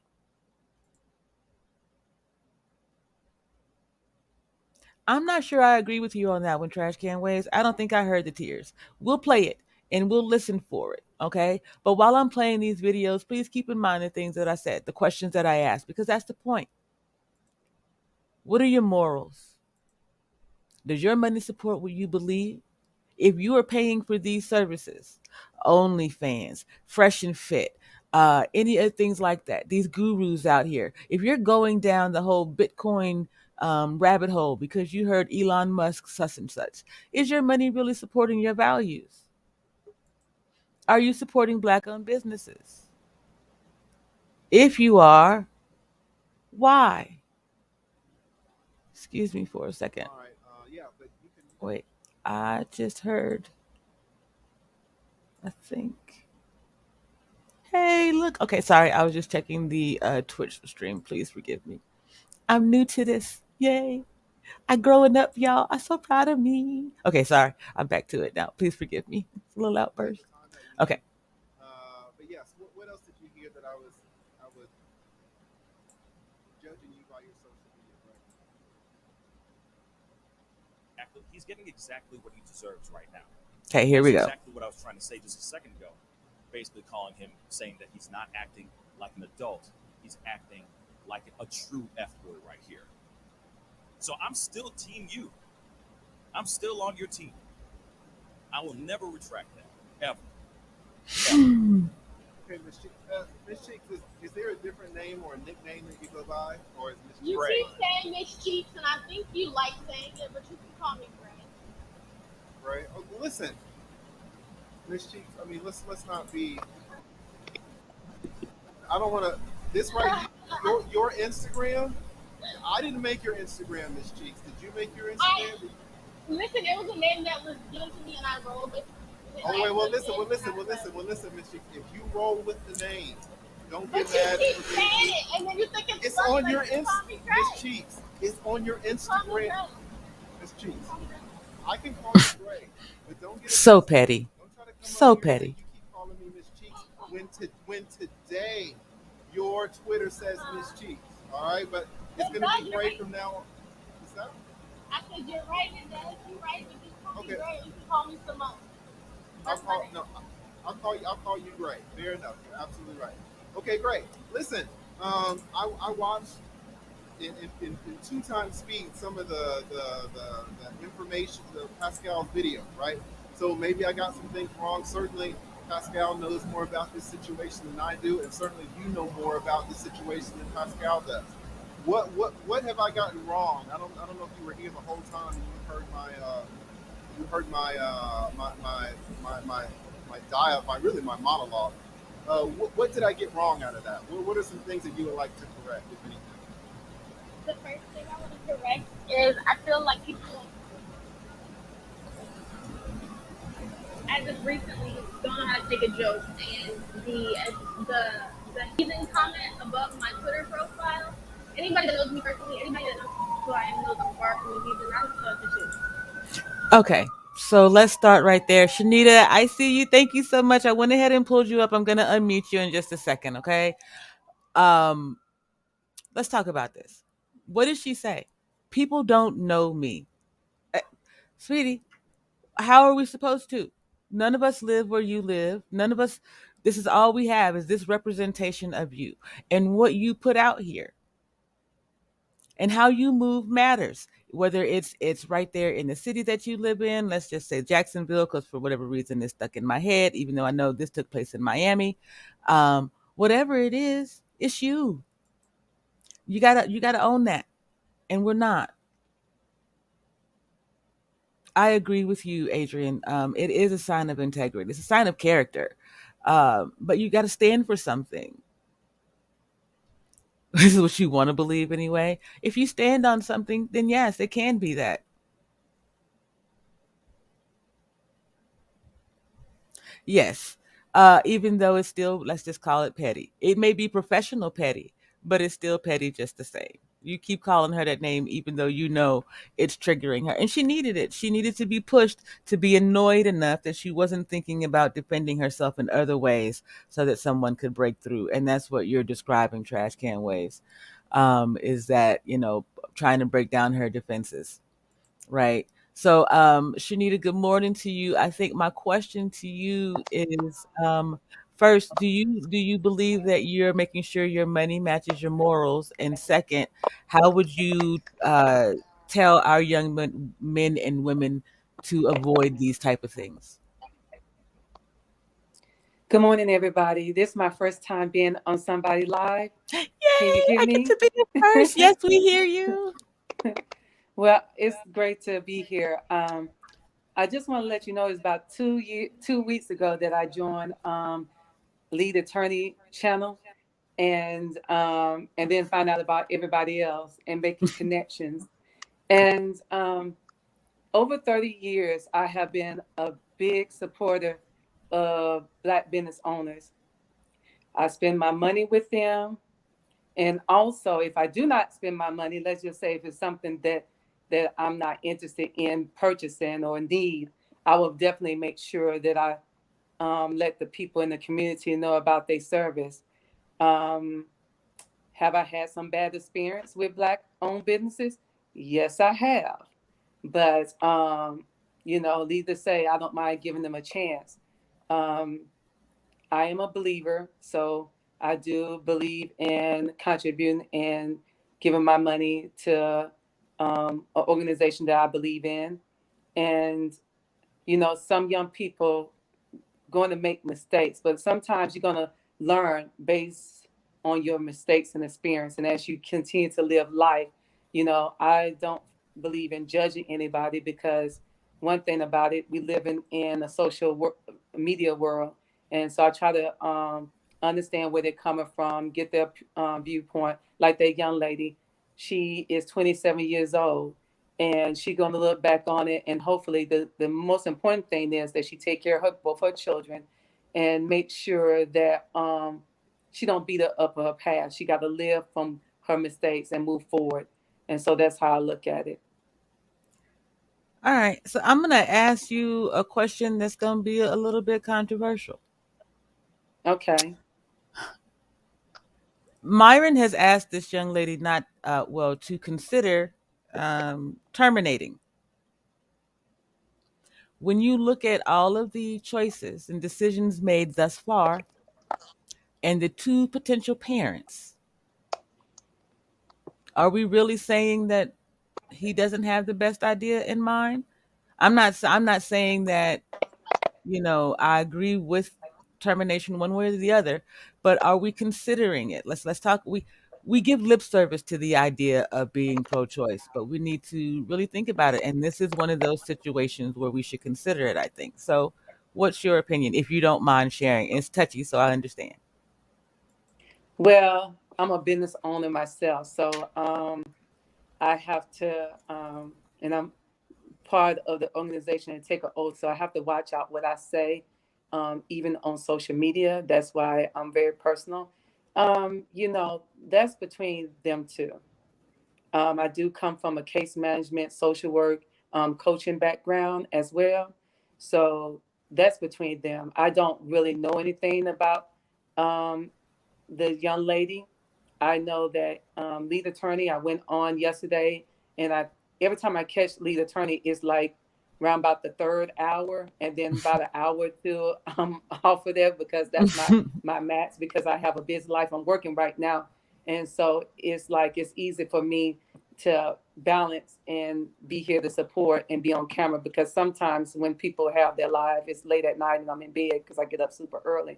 I'm not sure I agree with you on that one, Trash Can Waves. I don't think I heard the tears. We'll play it. and we'll listen for it. Okay. But while I'm playing these videos, please keep in mind the things that I said, the questions that I asked, because that's the point. What are your morals? Does your money support what you believe? If you are paying for these services, OnlyFans, Fresh and Fit, any other things like that, these gurus out here, if you're going down the whole Bitcoin rabbit hole because you heard Elon Musk such and such, is your money really supporting your values? Are you supporting Black owned businesses? If you are, why? Excuse me for a second. All right. Yeah, but you can. Wait, I just heard, I think. Hey, look. Okay, sorry. I was just checking the Twitch stream. Please forgive me. I'm new to this. Yay. I growing up, y'all. I'm so proud of me. Okay, sorry. I'm back to it now. Please forgive me. It's a little Take outburst. the time that you Okay. need. But yes, what else did you hear that I was judging you by your social media, right? Exactly. He's getting exactly what he deserves right now. Okay, here That's we go. exactly what I was trying to say just a second ago. Basically, calling him, saying that he's not acting like an adult. He's acting like a true F boy right here. So I'm still Team You. I'm still on your team. I will never retract that. Ever. Ever. Okay, Miss Cheeks, is there a different name or a nickname that you go by, or is Miss You Cheeks Gray. keep fine? saying Miss Cheeks, and I think you like saying it, but you can call me Gray. Right? Oh, listen, Miss Cheeks. I mean, let's not be. I don't want to. This right, your Instagram. I didn't make your Instagram, Miss Cheeks. Did you make your I Instagram? listen. It was a name that was given to me, and I rolled with it. Oh I wait, well put listen, it, well listen, and I well listen, said, well listen, Miss Cheeks. If you roll with the name, don't but get you mad keep at saying me. it, and then you think it's It's funny, on like your you can call me Miss Gray. Cheeks. It's on your You can call me Instagram, Gray. Miss You can Cheeks. call me Gray. I can call you Gray, but don't get it So twisted. petty. Don't try to come up So here and say petty. you keep calling me Miss Cheeks when today your Twitter says Miss Cheeks. All right, but it's It gonna be does. You're Gray right. from now on. What's that? I said you're right. It does. You're right. But just call me Okay, Gray. You can call me Simone. I'll That's my call name. no. I'll call you Gray. Fair enough. You're absolutely right. Okay, great. Listen, I watched in two times speed some of the information, the Pascal video, right? So maybe I got some things wrong. Certainly, Pascal knows more about this situation than I do, and certainly you know more about this situation than Pascal does. What have I gotten wrong? I don't know if you were here the whole time and you heard my dialogue, my really my monologue. What did I get wrong out of that? What are some things that you would like to correct, if anything? The first thing I want to correct is I feel like people, as of recently, don't know how to take a joke, and the the heathen comment above my Twitter profile. Anybody that knows me personally, anybody that knows who I am knows I'm far from a heathen. I just thought the shit. Okay. So let's start right there. Shanita, I see you. Thank you so much. I went ahead and pulled you up. I'm going to unmute you in just a second. Okay. Um, let's talk about this. What did she say? People don't know me. Eh, Sweetie, how are we supposed to? None of us live where you live. None of us, this is all we have is this representation of you and what you put out here and how you move matters. Whether it's right there in the city that you live in, let's just say Jacksonville, because for whatever reason it's stuck in my head, even though I know this took place in Miami. Whatever it is, it's you. You gotta own that. And we're not. I agree with you, Adrian. It is a sign of integrity. It's a sign of character. But you got to stand for something. This is what you want to believe anyway. If you stand on something, then yes, it can be that. Yes. Even though it's still, let's just call it petty. It may be professional petty, but it's still petty just the same. You keep calling her that name, even though you know it's triggering her. And she needed it. She needed to be pushed to be annoyed enough that she wasn't thinking about defending herself in other ways so that someone could break through. And that's what you're describing, trash can waves, is that, trying to break down her defenses. Right. So, Shanita, good morning to you. I think my question to you is, first, do you believe that you're making sure your money matches your morals? And second, how would you tell our young men and women to avoid these type of things? Good morning, everybody. This is my first time being on Somebody Live. Can you Yay! hear I get me? to be here first. Yes, we hear you. Well, it's great to be here. I just want to let you know it's about 2 weeks ago that I joined Lead Attorney channel, and then find out about everybody else and making connections. And over 30 years, I have been a big supporter of Black business owners. I spend my money with them. And also, if I do not spend my money, let's just say if it's something that I'm not interested in purchasing or need, I will definitely make sure that I let the people in the community know about their service. Um, have I had some bad experience with Black-owned businesses? Yes, I have. But needless to say, I don't mind giving them a chance. Um, I am a believer, so I do believe in contributing and giving my money to an organization that I believe in. And, some young people going to make mistakes, but sometimes you're going to learn based on your mistakes and experience. And as you continue to live life, I don't believe in judging anybody because one thing about it, we live in a media world. And so I try to understand where they're coming from, get their viewpoint. Like that young lady, she is 27 years old and she's going to look back on it, and hopefully the most important thing is that she take care of both her children and make sure that she don't beat up her past. She got to live from her mistakes and move forward, and so that's how I look at it. All right. So I'm going to ask you a question that's going to be a little bit controversial. Okay. Myron has asked this young lady not, to consider terminating. When you look at all of the choices and decisions made thus far and the two potential parents, are we really saying that he doesn't have the best idea in mind? I'm not saying that, I agree with termination one way or the other, but are we considering it? Let's talk. We give lip service to the idea of being pro-choice, but we need to really think about it. And this is one of those situations where we should consider it, I think. So, what's your opinion, if you don't mind sharing? It's touchy, so I understand. Well, I'm a business owner myself, so I have to, and I'm part of the organization and take an oath. So I have to watch out what I say, even on social media. That's why I'm very personal. That's between them two. I do come from a case management, social work, coaching background as well. So that's between them. I don't really know anything about um, the young lady. I know that lead attorney. I went on yesterday, and I every time I catch lead attorney, it's like around about the third hour, and then about an hour or two, I'm off of there because that's my max. Because I have a busy life. I'm working right now, and so it's like it's easy for me to balance and be here to support and be on camera because sometimes when people have their live, it's late at night and I'm in bed because I get up super early.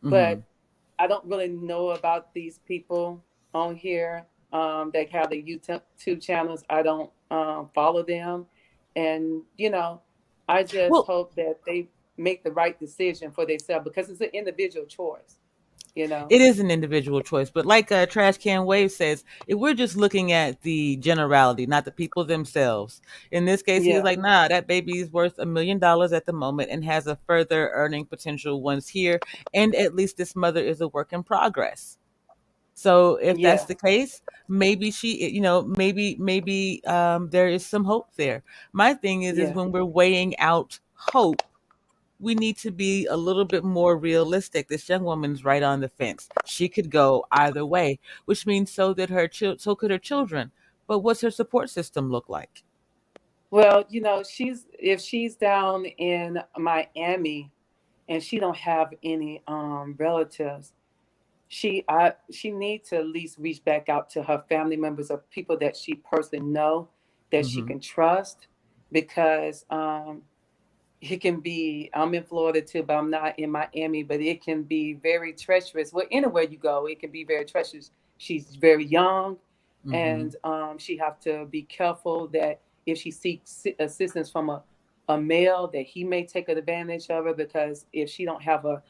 Hmm. But I don't really know about these people on here. They have the YouTube channels. I don't follow them, and I just Well, hope that they make the right decision for themselves because it's an individual choice. You know. it is an individual choice, but like Trash Can Wave says, if we're just looking at the generality, not the people themselves, in this case, he was Yeah. like, nah, that baby is worth $1 million at the moment and has a further earning potential once here. And at least this mother is a work in progress. So if that's Yeah. the case, maybe maybe there is some hope there. My thing is Yeah. when we're weighing out hope, we need to be a little bit more realistic. This young woman's right on the fence. She could go either way, which means so could her children. But what's her support system look like? Well, she's if she's down in Miami and she don't have any relatives, she needs to at least reach back out to her family members or people that she personally know that she Hmm. can trust, because it can be, I'm in Florida too, but I'm not in Miami, but it can be very treacherous. Well, anywhere you go, it can be very treacherous. She's very young, Hmm. and she have to be careful that if she seeks assistance from a male, that he may take advantage of her, because if she don't have a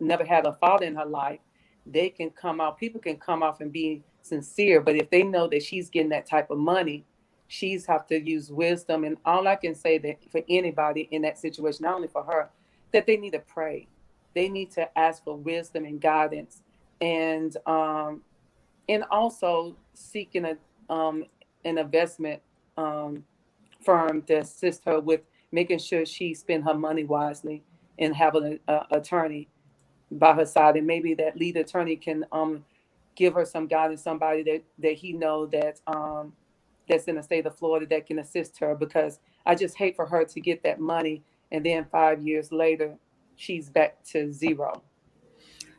never had a father in her life, they can come out, people can come off and be sincere. But if they know that she's getting that type of money, she's have to use wisdom. And all I can say that for anybody in that situation, not only for her, that they need to pray. They need to ask for wisdom and guidance, and also seeking an investment um, firm to assist her with making sure she spend her money wisely, and having an attorney by her side, and maybe that lead attorney can give her some guidance, somebody that he know that's in the state of Florida that can assist her, because I just hate for her to get that money and then 5 years later she's back to zero.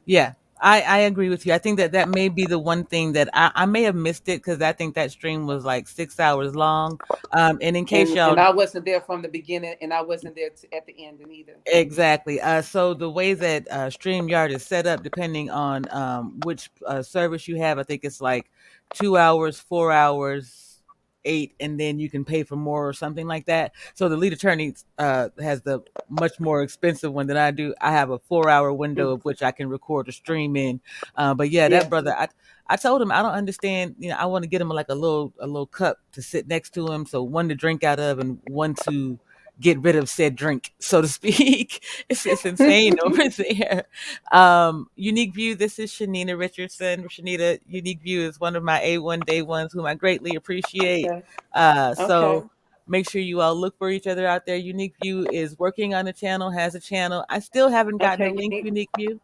Yeah, I agree with you. I think that that may be the one thing that I may have missed it because I think that stream was like 6 hours long. And in case And y'all I wasn't there from the beginning, and I wasn't there at the ending either. exactly. So the way that StreamYard is set up, depending on which service you have, I think it's like 2 hours, 4 hours, eight, and then you can pay for more or something like that. So the lead attorney has the much more expensive one than I do. I have a 4 hour window Mm. of which I can record a stream in. But yeah, that Yeah. brother, I told him I don't understand. I want to get him like a little cup to sit next to him, so one to drink out of and one to get rid of said drink, so to speak. It's insane over there. Unique View, this is Shanita Richardson. Shanita, Unique View is one of my A1 day ones whom I greatly appreciate. Okay. Okay. So make sure you all look for each other out there. Unique View is working on a channel, has a channel. I still haven't gotten a Okay. link, Unique View.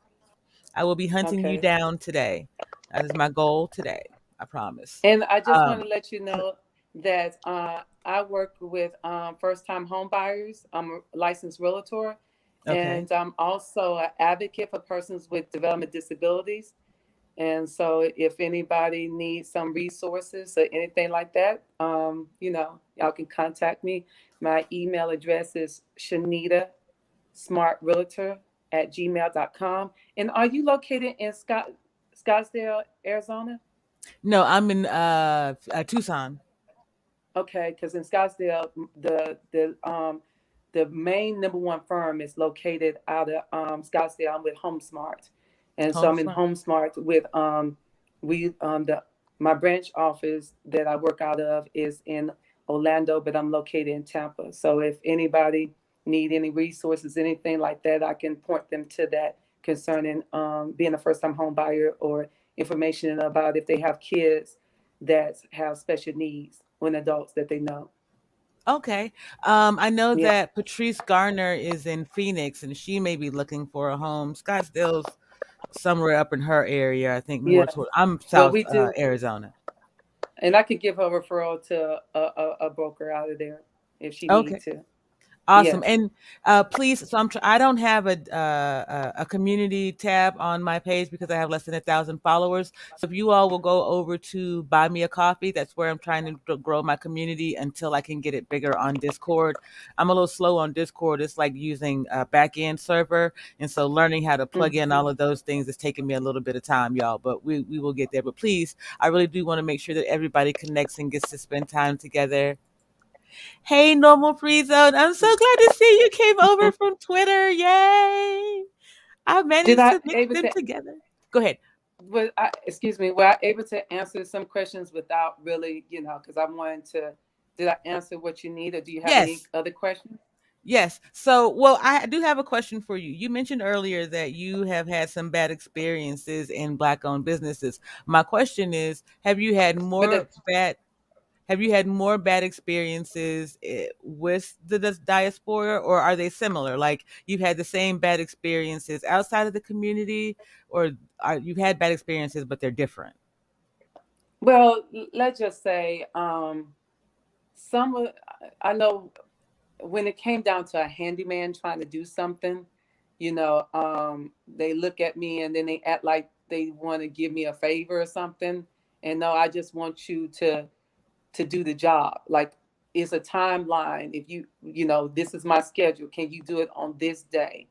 I will be hunting you Okay. down today. That is my goal today. I promise. And I just want Um, to let you know that I work with first-time home buyers. I'm a licensed realtor, okay. and I'm also an advocate for persons with development disabilities. And so, if anybody needs some resources or anything like that, y'all can contact me. My email address is Shanita smartrealtor at gmail.com. And are you located in Scottsdale, Arizona? No, I'm in Tucson. Okay, because in Scottsdale, the main number one firm is located out of Scottsdale. I'm with HomeSmart, and so Home I'm in front. HomeSmart with we the my branch office that I work out of is in Orlando, but I'm located in Tampa. So if anybody need any resources, anything like that, I can point them to that concerning being a first time home buyer, or information about if they have kids that have special needs when adults that they know. Okay. I know Yeah. that Patrice Garner is in Phoenix and she may be looking for a home. Scottsdale's somewhere up in her area. I think more Yes. toward, I'm Well, South we do, Arizona. and I could give her a referral to a broker out of there if she need Okay. to. Awesome. Yes. And please, so I don't have a community tab on my page because I have less than 1,000 followers. So if you all will go over to Buy Me a Coffee, that's where I'm trying to grow my community until I can get it bigger on Discord. I'm a little slow on Discord. It's like using a back end server. And so learning how to plug in Mhm. all of those things is taking me a little bit of time, y'all, but we will get there. But please, I really do want to make sure that everybody connects and gets to spend time together. Hey, Normal Free Zone. I'm so glad to see you came over from Twitter. Yay. I Did managed I to mix able them to? together. Go ahead. Excuse me. Were I able to answer some questions without really, because I wanted to? Did I answer what you need, or do you have any Yes. other questions? Yes. So, well, I do have a question for you. You mentioned earlier that you have had some bad experiences in Black owned businesses. My question is, But the, have you had more bad experiences with the diaspora, or are they similar? Like you've had the same bad experiences outside of the community, or you've had bad experiences, but they're different? well, let's just say, some of, I know when it came down to a handyman trying to do something, they look at me and then they act like they want to give me a favor or something. And no, I just want you to do the job. Like, it's a timeline. If this is my schedule. Can you do it on this day?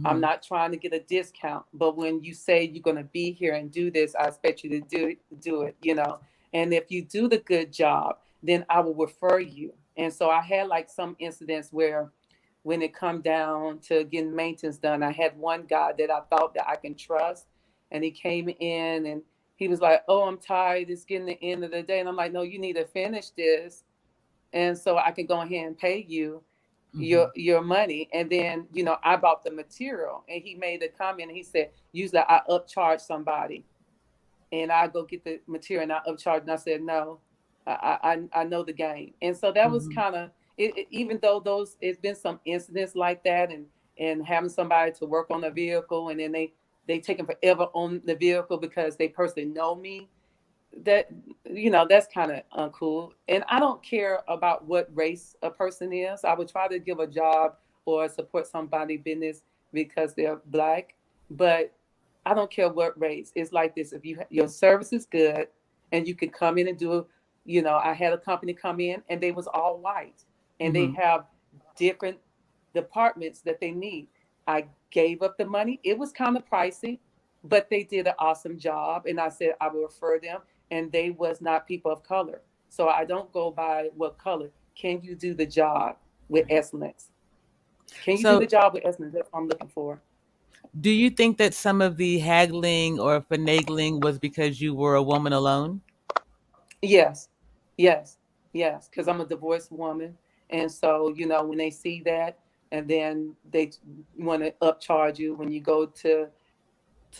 I'm Mm-hmm. not trying to get a discount, but when you say you're going to be here and do this, I expect you to do it. And if you do the good job, then I will refer you. And so I had like some incidents where when it come down to getting maintenance done, I had one guy that I thought that I can trust, and he came in and he was like, "Oh, I'm tired. It's getting the end of the day." And I'm like, "No, you need to finish this, and so I can go ahead and pay you Mm-hmm. your money." And then I bought the material, and he made a comment, and he said, "Usually I upcharge somebody, and I go get the material and I upcharge." And I said, "No, I know the game." And so that was Mm-hmm. kind of it, even though those it's been some incidents like that, and having somebody to work on a vehicle, and then they taking forever on the vehicle because they personally know me. That that's kind of uncool. And I don't care about what race a person is. I would try to give a job or support somebody business because they're black, but I don't care what race. It's like this: if your service is good and you can come in and do, I had a company come in and they was all white, and they Mm-hmm. have different departments that they need. I gave up the money. It was kind of pricey, but they did an awesome job, and I said I will refer them. And they was not people of color, so I don't go by what color. Can you do the job with Right. excellence? Can you do So, the job with excellence? That's what I'm looking for. do you think that some of the haggling or finagling was because you were a woman alone? Yes, yes, yes. Because I'm a divorced woman, and so when they see that, and then they want to upcharge you when you go to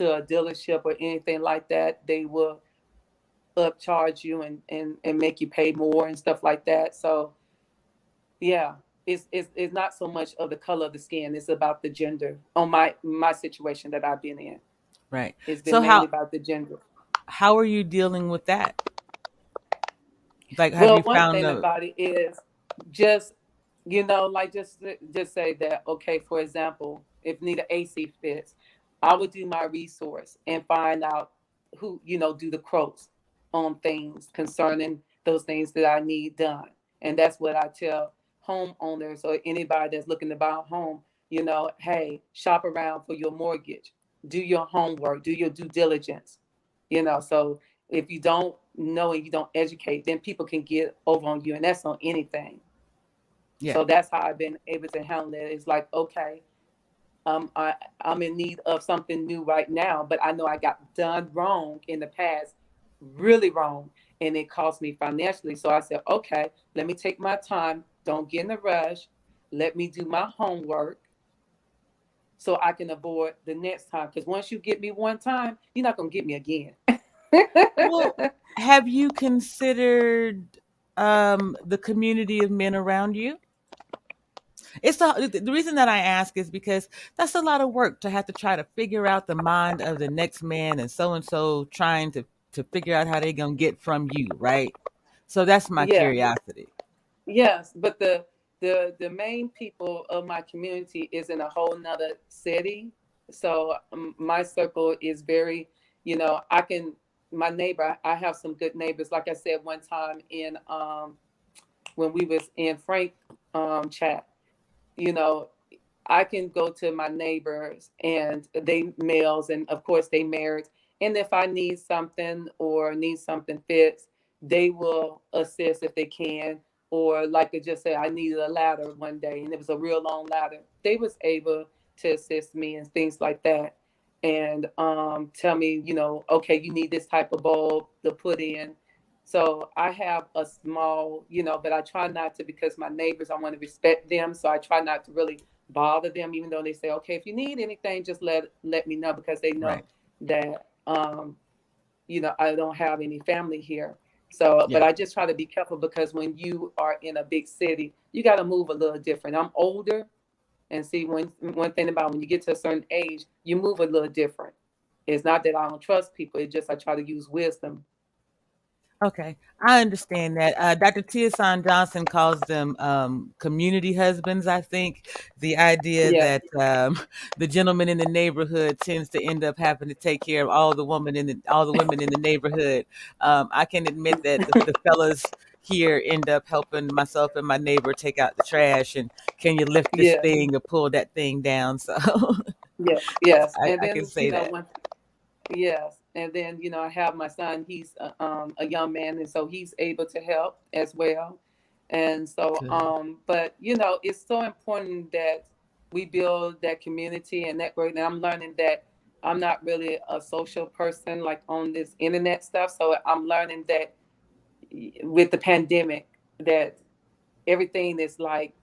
a dealership or anything like that, they will upcharge you and make you pay more and stuff like that. So yeah, it's not so much of the color of the skin. It's about the gender. On my situation that I've been in, Right. it's been So mainly about the gender. how are you dealing with that? Like, have Well, you one found thing a about it is just like just say that, okay, for example, if need an AC fits, I would do my resource and find out who do the quotes on things concerning those things that I need done. And that's what I tell homeowners or anybody that's looking to buy a home. Hey, shop around for your mortgage, do your homework, do your due diligence. So if you don't know and you don't educate, then people can get over on you, and that's on anything. yeah. So that's how I've been able to handle it. It's like, okay, I'm in need of something new right now, but I know I got done wrong in the past, really wrong, and it cost me financially. So I said, okay, let me take my time. Don't get in a rush. Let me do my homework so I can avoid the next time. Because once you get me one time, you're not gonna get me again. Well, have you considered the community of men around you? The reason that I ask is because that's a lot of work to have to try to figure out the mind of the next man and so trying to figure out how they're gonna get from you, right? So that's my Yeah. curiosity. Yes, but the main people of my community is in a whole nother city. So my circle is very, I can my neighbor. I have some good neighbors. Like I said one time in when we was in Frank chat, you know, I can go to my neighbors and they males, and of course they married. And if I need something or need something fixed, they will assist if they can. Or like I just said, I needed a ladder one day and it was a real long ladder. They was able to assist me and things like that. And tell me, okay, you need this type of bulb to put in. So I have a small, but I try not to, because my neighbors, I want to respect them. So I try not to really bother them, even though they say, okay, if you need anything, just let me know, because they know Right. that I don't have any family here. So, but Yeah. I just try to be careful, because when you are in a big city, you got to move a little different. I'm older, and see, one thing about when you get to a certain age, you move a little different. It's not that I don't trust people; it's just I try to use wisdom. Okay, I understand that. Dr. Tia Johnson calls them community husbands. I think the idea Yeah, that the gentleman in the neighborhood tends to end up having to take care of all the women in the neighborhood. I can admit that the fellas here end up helping myself and my neighbor take out the trash and can you lift this yeah, thing or pull that thing down? So yeah, yes. And I can then, say that. when yes, and then I have my son. He's a young man, and so he's able to help as well. And so, Good. but it's so important that we build that community and network. And I'm learning that I'm not really a social person like on this internet stuff. So I'm learning that with the pandemic, that everything is like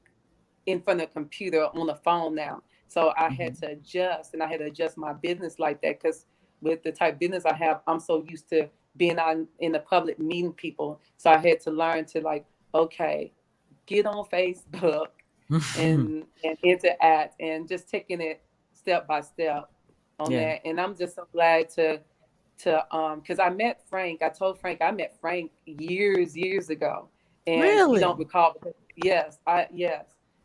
in front of a computer on a phone now. So I had Mhm. to adjust, and I had to adjust my business like that because with the type of business I have, I'm so used to being out in the public meeting people. So I had to learn to like, okay, get on Facebook and interact and just taking it step by step on Yeah. that. And I'm just so glad to because I met Frank. I told Frank I met Frank years ago, and he don't Really? recall. Yes.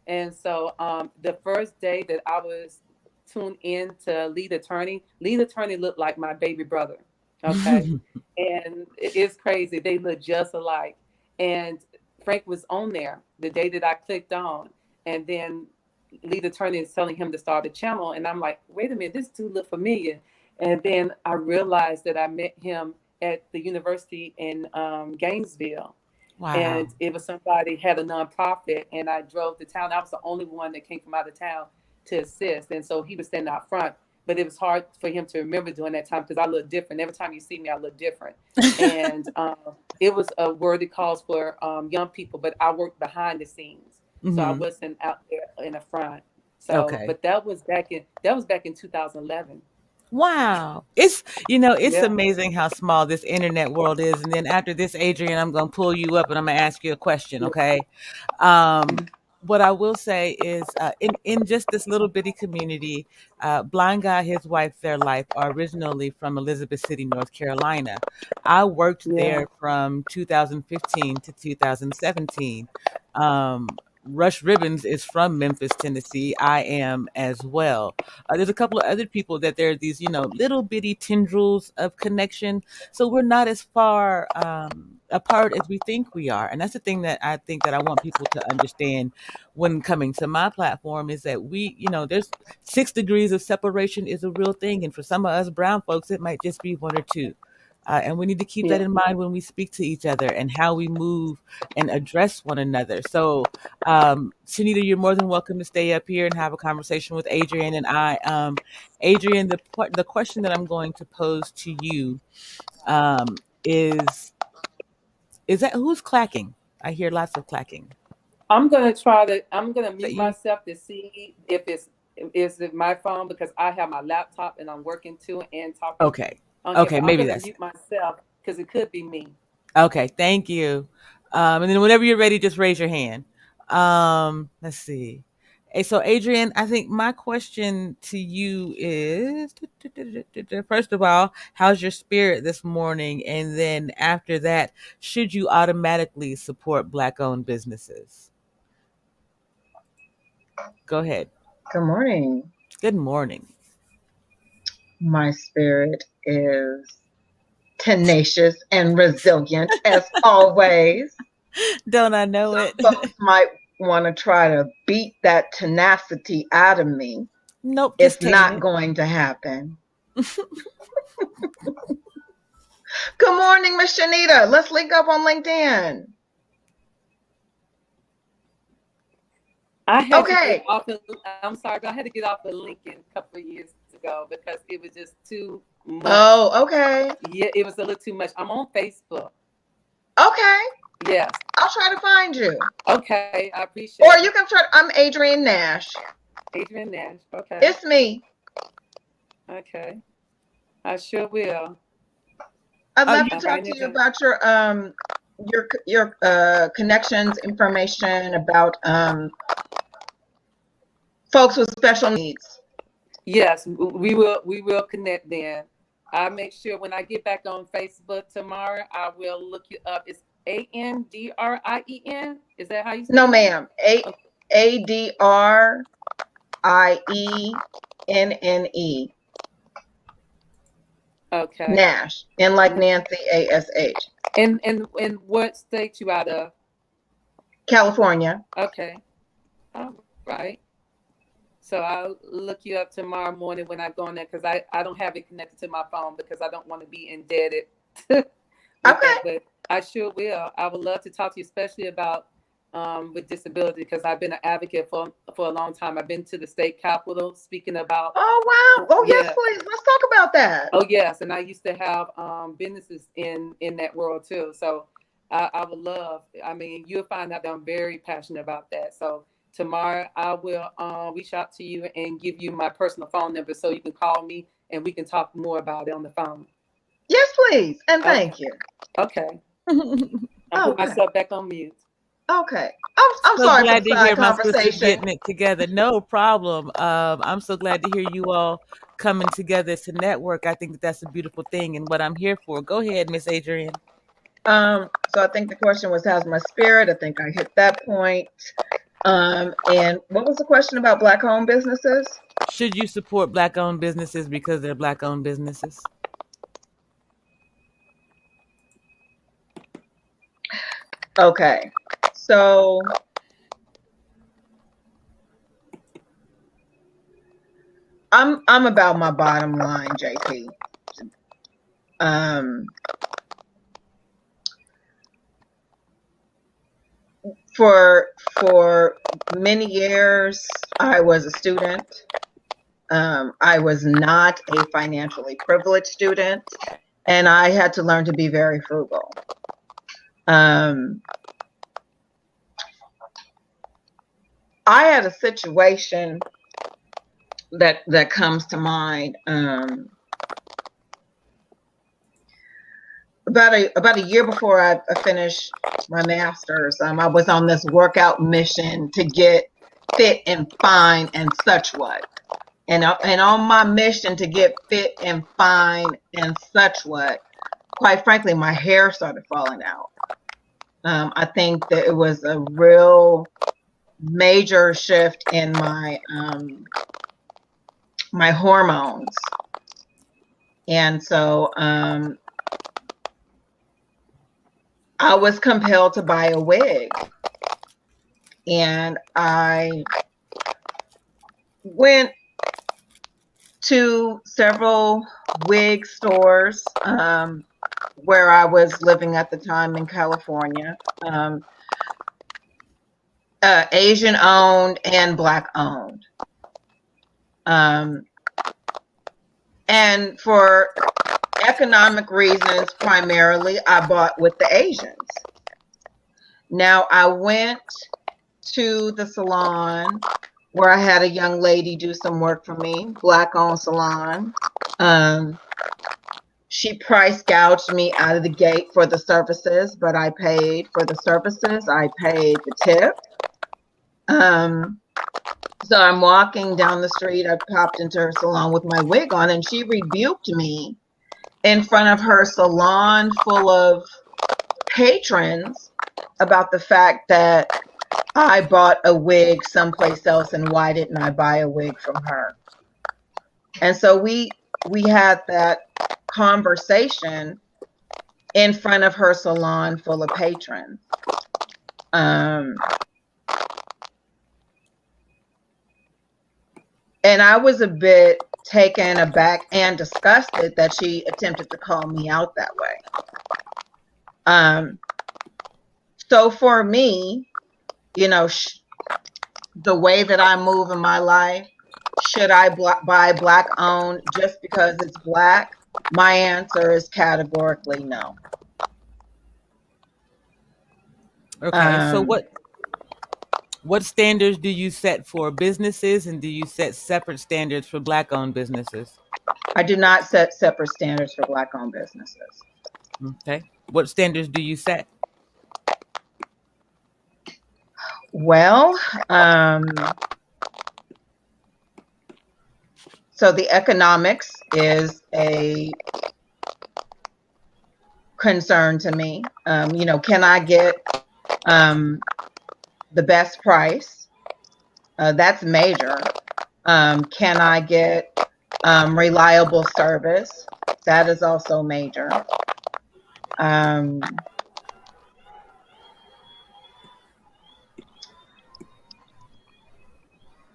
And so the first day that I was tuned in to lead attorney looked like my baby brother. Okay, and it's crazy. They look just alike. And Frank was on there the day that I clicked on, and then lead attorney is telling him to start a channel, and I'm like, wait a minute, this dude look familiar. And then I realized that I met him at the university in Gainesville. Wow. And it was somebody had a nonprofit, and I drove to town. I was the only one that came from out of town to assist. And so he was standing out front, but it was hard for him to remember during that time because I look different. Every time you see me, I look different. And it was a worthy cause for young people, but I worked behind the scenes. So I Hmm. wasn't out there in the front. So, Okay. but that was back in 2011. Wow. It's Yeah. amazing how small this internet world is. And then after this, Adrian, I'm going to pull you up and I'm going to ask you a question. Yeah. Okay. Um, what I will say is, in just this little bitty community, Blind Guy, his wife, their life are originally from Elizabeth City, North Carolina. I worked Yeah. there from 2015 to 2017. Rush Ribbons is from Memphis, Tennessee. I am as well. There's a couple of other people that there are these, little bitty tendrils of connection. So we're not as far apart as we think we are. And that's the thing that I think that I want people to understand when coming to my platform is that there's 6 degrees of separation is a real thing. And for some of us brown folks, it might just be one or two. And we need to keep that Yeah. in mind when we speak to each other and how we move and address one another. So, Shanita, you're more than welcome to stay up here and have a conversation with Adrian and I. Adrian, the question that I'm going to pose to you um, is that who's clacking? I hear lots of clacking. I'm gonna Is that mute you? myself to see if it's is it my phone because I have my laptop and I'm working too and talking Okay. on here, Okay, but I'm maybe gonna that's mute myself because it could be me. okay. Thank you. And then whenever you're ready, just raise your hand. Let's see. So, Adrian, I think my question to you is first of all, how's your spirit this morning? And then after that, should you automatically support Black owned businesses? Go ahead. Good morning. Good morning. My spirit is tenacious and resilient as always. Don't I know Some it? folks might want to try to beat that tenacity out of me. Nope, just It's tame not it. going to happen. Good morning, Miss Shanita. Let's link up on LinkedIn. I had to get Okay. off the I'm sorry, but I had to get off the LinkedIn a couple of years ago because it was just too much. Oh, okay. Yeah, it was a little too much. I'm on Facebook. Okay. Yes. I'll try to find you. Okay, I Or appreciate you it. can try. I'm Adrian Nash. Adrian Nash. Okay. It's me. Okay. I sure will. I'd Oh, love you, to I'm talk writing to it you down. about your connections information about folks with special needs. Yes, we will connect then. I make sure when I get back on Facebook tomorrow, I will look you up. It's Andrien. Is that how you No, spell it? ma'am. Adrienne. Okay. Nash. And like Nancy, ASH. And what state you out of? California. Okay. All right. So I'll look you up tomorrow morning when I go on there because I don't have it connected to my phone because I don't want to be indebted with Okay. that. But I sure will. I would love to talk to you, especially about with disability, because I've been an advocate for a long time. I've been to the state capitol speaking about, Oh, wow. Oh, yes, yeah. please. Let's talk about that. Oh yes, and I used to have businesses in that world too. So I would love. I mean, you'll find out that I'm very passionate about that. So tomorrow I will reach out to you and give you my personal phone number so you can call me and we can talk more about it on the phone. Yes, please. And Okay. thank you. Okay. I'll put Okay. myself back on mute. Okay. I'm So sorry for the glad to side hear my sisters conversation. getting it together. No problem. I'm so glad to hear you all coming together to network. I think that that's a beautiful thing and what I'm here for. Go ahead, Miss Adrian. So I think the question was, how's my spirit? I think I hit that point. And what was the question about Black owned businesses? Should you support Black owned businesses because they're Black owned businesses? Okay. So I'm about my bottom line, JP. For many years I was a student. I was not a financially privileged student, and I had to learn to be very frugal. I had a situation that comes to mind. About a year before I finished my master's, I was on this workout mission to get fit and fine and such what. And on my mission to get fit and fine and such what, quite frankly, my hair started falling out. I think that it was a real major shift in my hormones, and so I was compelled to buy a wig, and I went to several wig stores where I was living at the time in California, Asian owned and Black owned. And for economic reasons, primarily, I bought with the Asians. Now, I went to the salon where I had a young lady do some work for me, Black owned salon. She price gouged me out of the gate for the services, but I paid for the services. I paid the tip. So I'm walking down the street. I popped into her salon with my wig on, and she rebuked me in front of her salon full of patrons about the fact that I bought a wig someplace else and why didn't I buy a wig from her? And so we had that conversation in front of her salon full of patrons. And I was a bit taken aback and disgusted that she attempted to call me out that way. So for me, the way that I move in my life, should I buy Black owned just because it's Black? My answer is categorically no. Okay. So what standards do you set for businesses, and do you set separate standards for Black owned businesses? I do not set separate standards for Black owned businesses. Okay. What standards do you set? Well, so the economics is a concern to me. Can I get the best price? That's major. Can I get reliable service? That is also major. Um,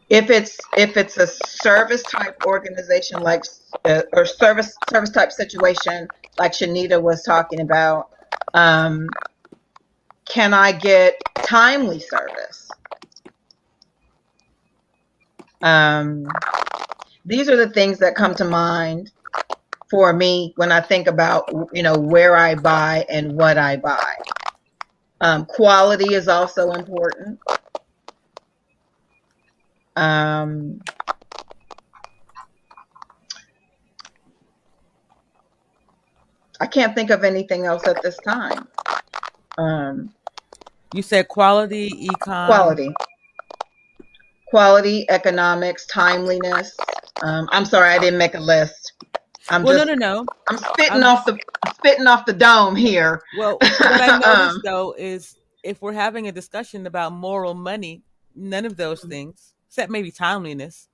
if it's a service type organization like or service type situation like Shanita was talking about, can I get timely service? These are the things that come to mind for me when I think about where I buy and what I buy. Quality is also important. I can't think of anything else at this time. You said quality, econ. Quality, economics, timeliness. I'm sorry, I didn't make a list. I'm Well, no, just no, no. I'm spitting I'm off just the spitting off the dome here. Well, what I noticed though is if we're having a discussion about moral money, none of those things, except maybe timeliness,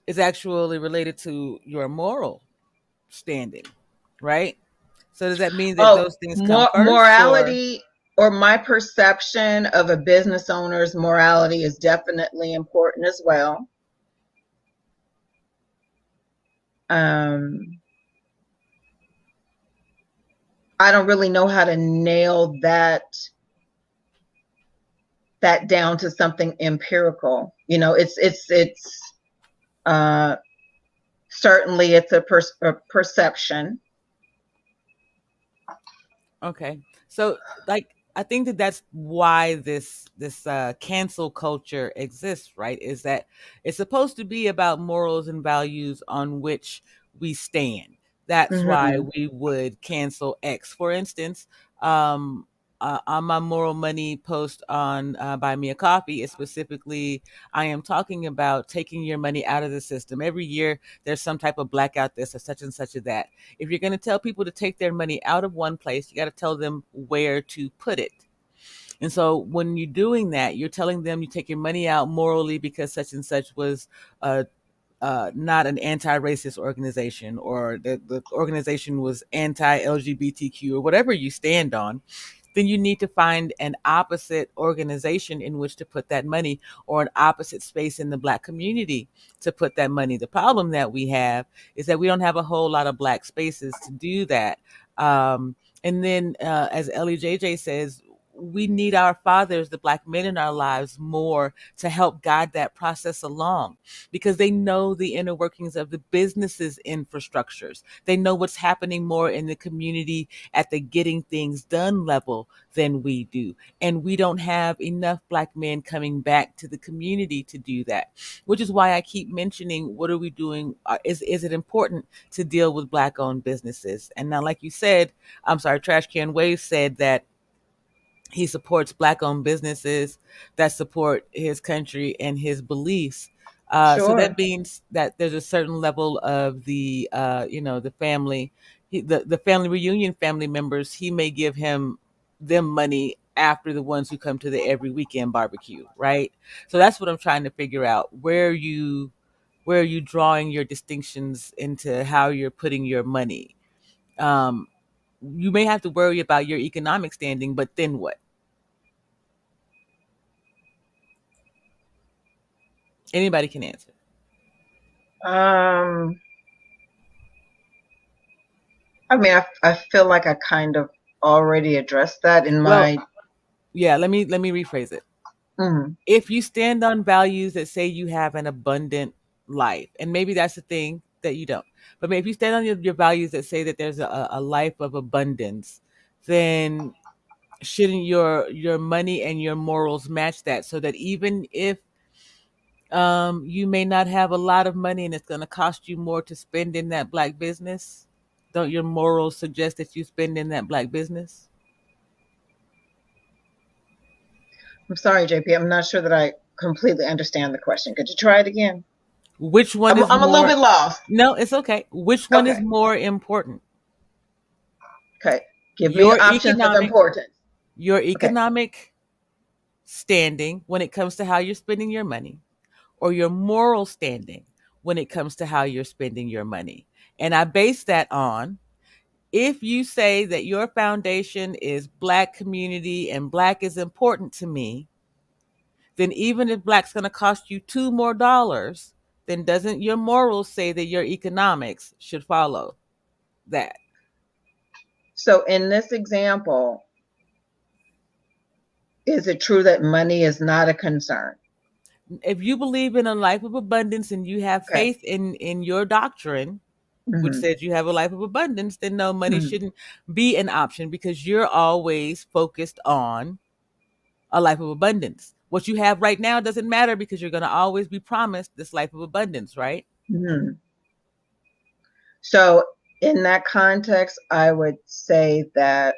is actually related to your moral standing, right? So does that mean that Oh, those things come first, or morality or my perception of a business owner's morality is definitely important as well. I don't really know how to nail that down to something empirical. It's certainly it's a perception. okay? So like I think that that's why this cancel culture exists, right? Is that it's supposed to be about morals and values on which we stand. That's why Mm-hmm. we would cancel X. For instance, um, on my moral money post on Buy Me a Coffee, is specifically I am talking about taking your money out of the system. Every year there's some type of blackout this or such and such of that. If you're going to tell people to take their money out of one place, you got to tell them where to put it. And so when you're doing that, you're telling them you take your money out morally because such and such was not an anti-racist organization, or the organization was anti-LGBTQ, or whatever you stand on. Then you need to find an opposite organization in which to put that money, or an opposite space in the Black community to put that money. The problem that we have is that we don't have a whole lot of Black spaces to do that. And then, as Ellie JJ says, we need our fathers, the Black men in our lives, more to help guide that process along, because they know the inner workings of the businesses infrastructures. They know what's happening more in the community at the getting things done level than we do. And we don't have enough Black men coming back to the community to do that, which is why I keep mentioning, what are we doing? Is it important to deal with Black owned businesses? And now, like you said, I'm sorry, Trash Can Wave said that he supports Black owned businesses that support his country and his beliefs. So Sure. that means that there's a certain level of the family, the family reunion family members. He may give them money after the ones who come to the every weekend barbecue, right? So that's what I'm trying to figure out. Where are you drawing your distinctions into how you're putting your money? Um, you may have to worry about your economic standing, but then what? Anybody can answer. Um, I mean, I feel like I kind of already addressed that in Well, my. yeah, let me rephrase it. Mm, If you stand on values that say you have an abundant life, and maybe that's the thing that you don't, but maybe if you stand on your values that say that there's a life of abundance, then shouldn't your money and your morals match that, so that even if you may not have a lot of money and it's going to cost you more to spend in that Black business, don't your morals suggest that you spend in that Black business? I'm sorry, JP. I'm not sure that I completely understand the question. Could you try it again? Which one is I'm a little more? bit lost. No, it's okay. Which one is Okay. more important? Okay. Give me Your options of economic importance. your Okay. economic standing when it comes to how you're spending your money, or your moral standing when it comes to how you're spending your money. And I base that on, if you say that your foundation is Black community and Black is important to me, then even if Black's going to cost you $2 more, then doesn't your morals say that your economics should follow that? So in this example, is it true that money is not a concern? If you believe in a life of abundance and you have Okay. faith in your doctrine, which Mm-hmm. says you have a life of abundance, then no, money Mm-hmm. shouldn't be an option because you're always focused on a life of abundance. What you have right now doesn't matter because you're going to always be promised this life of abundance, right? Mm-hmm. So in that context, I would say that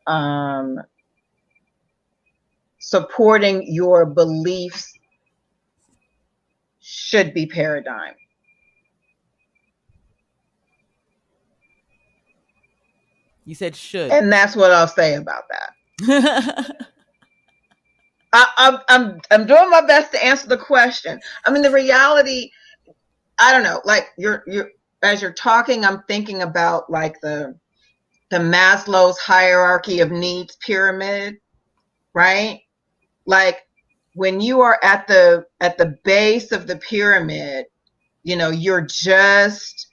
um, supporting your beliefs should be paradigm. You said should. And that's what I'll say about that. I'm doing my best to answer the question. I mean, the reality, I don't know, like you're as you're talking, I'm thinking about like the Maslow's hierarchy of needs pyramid, right? Like when you are at the base of the pyramid, you're just,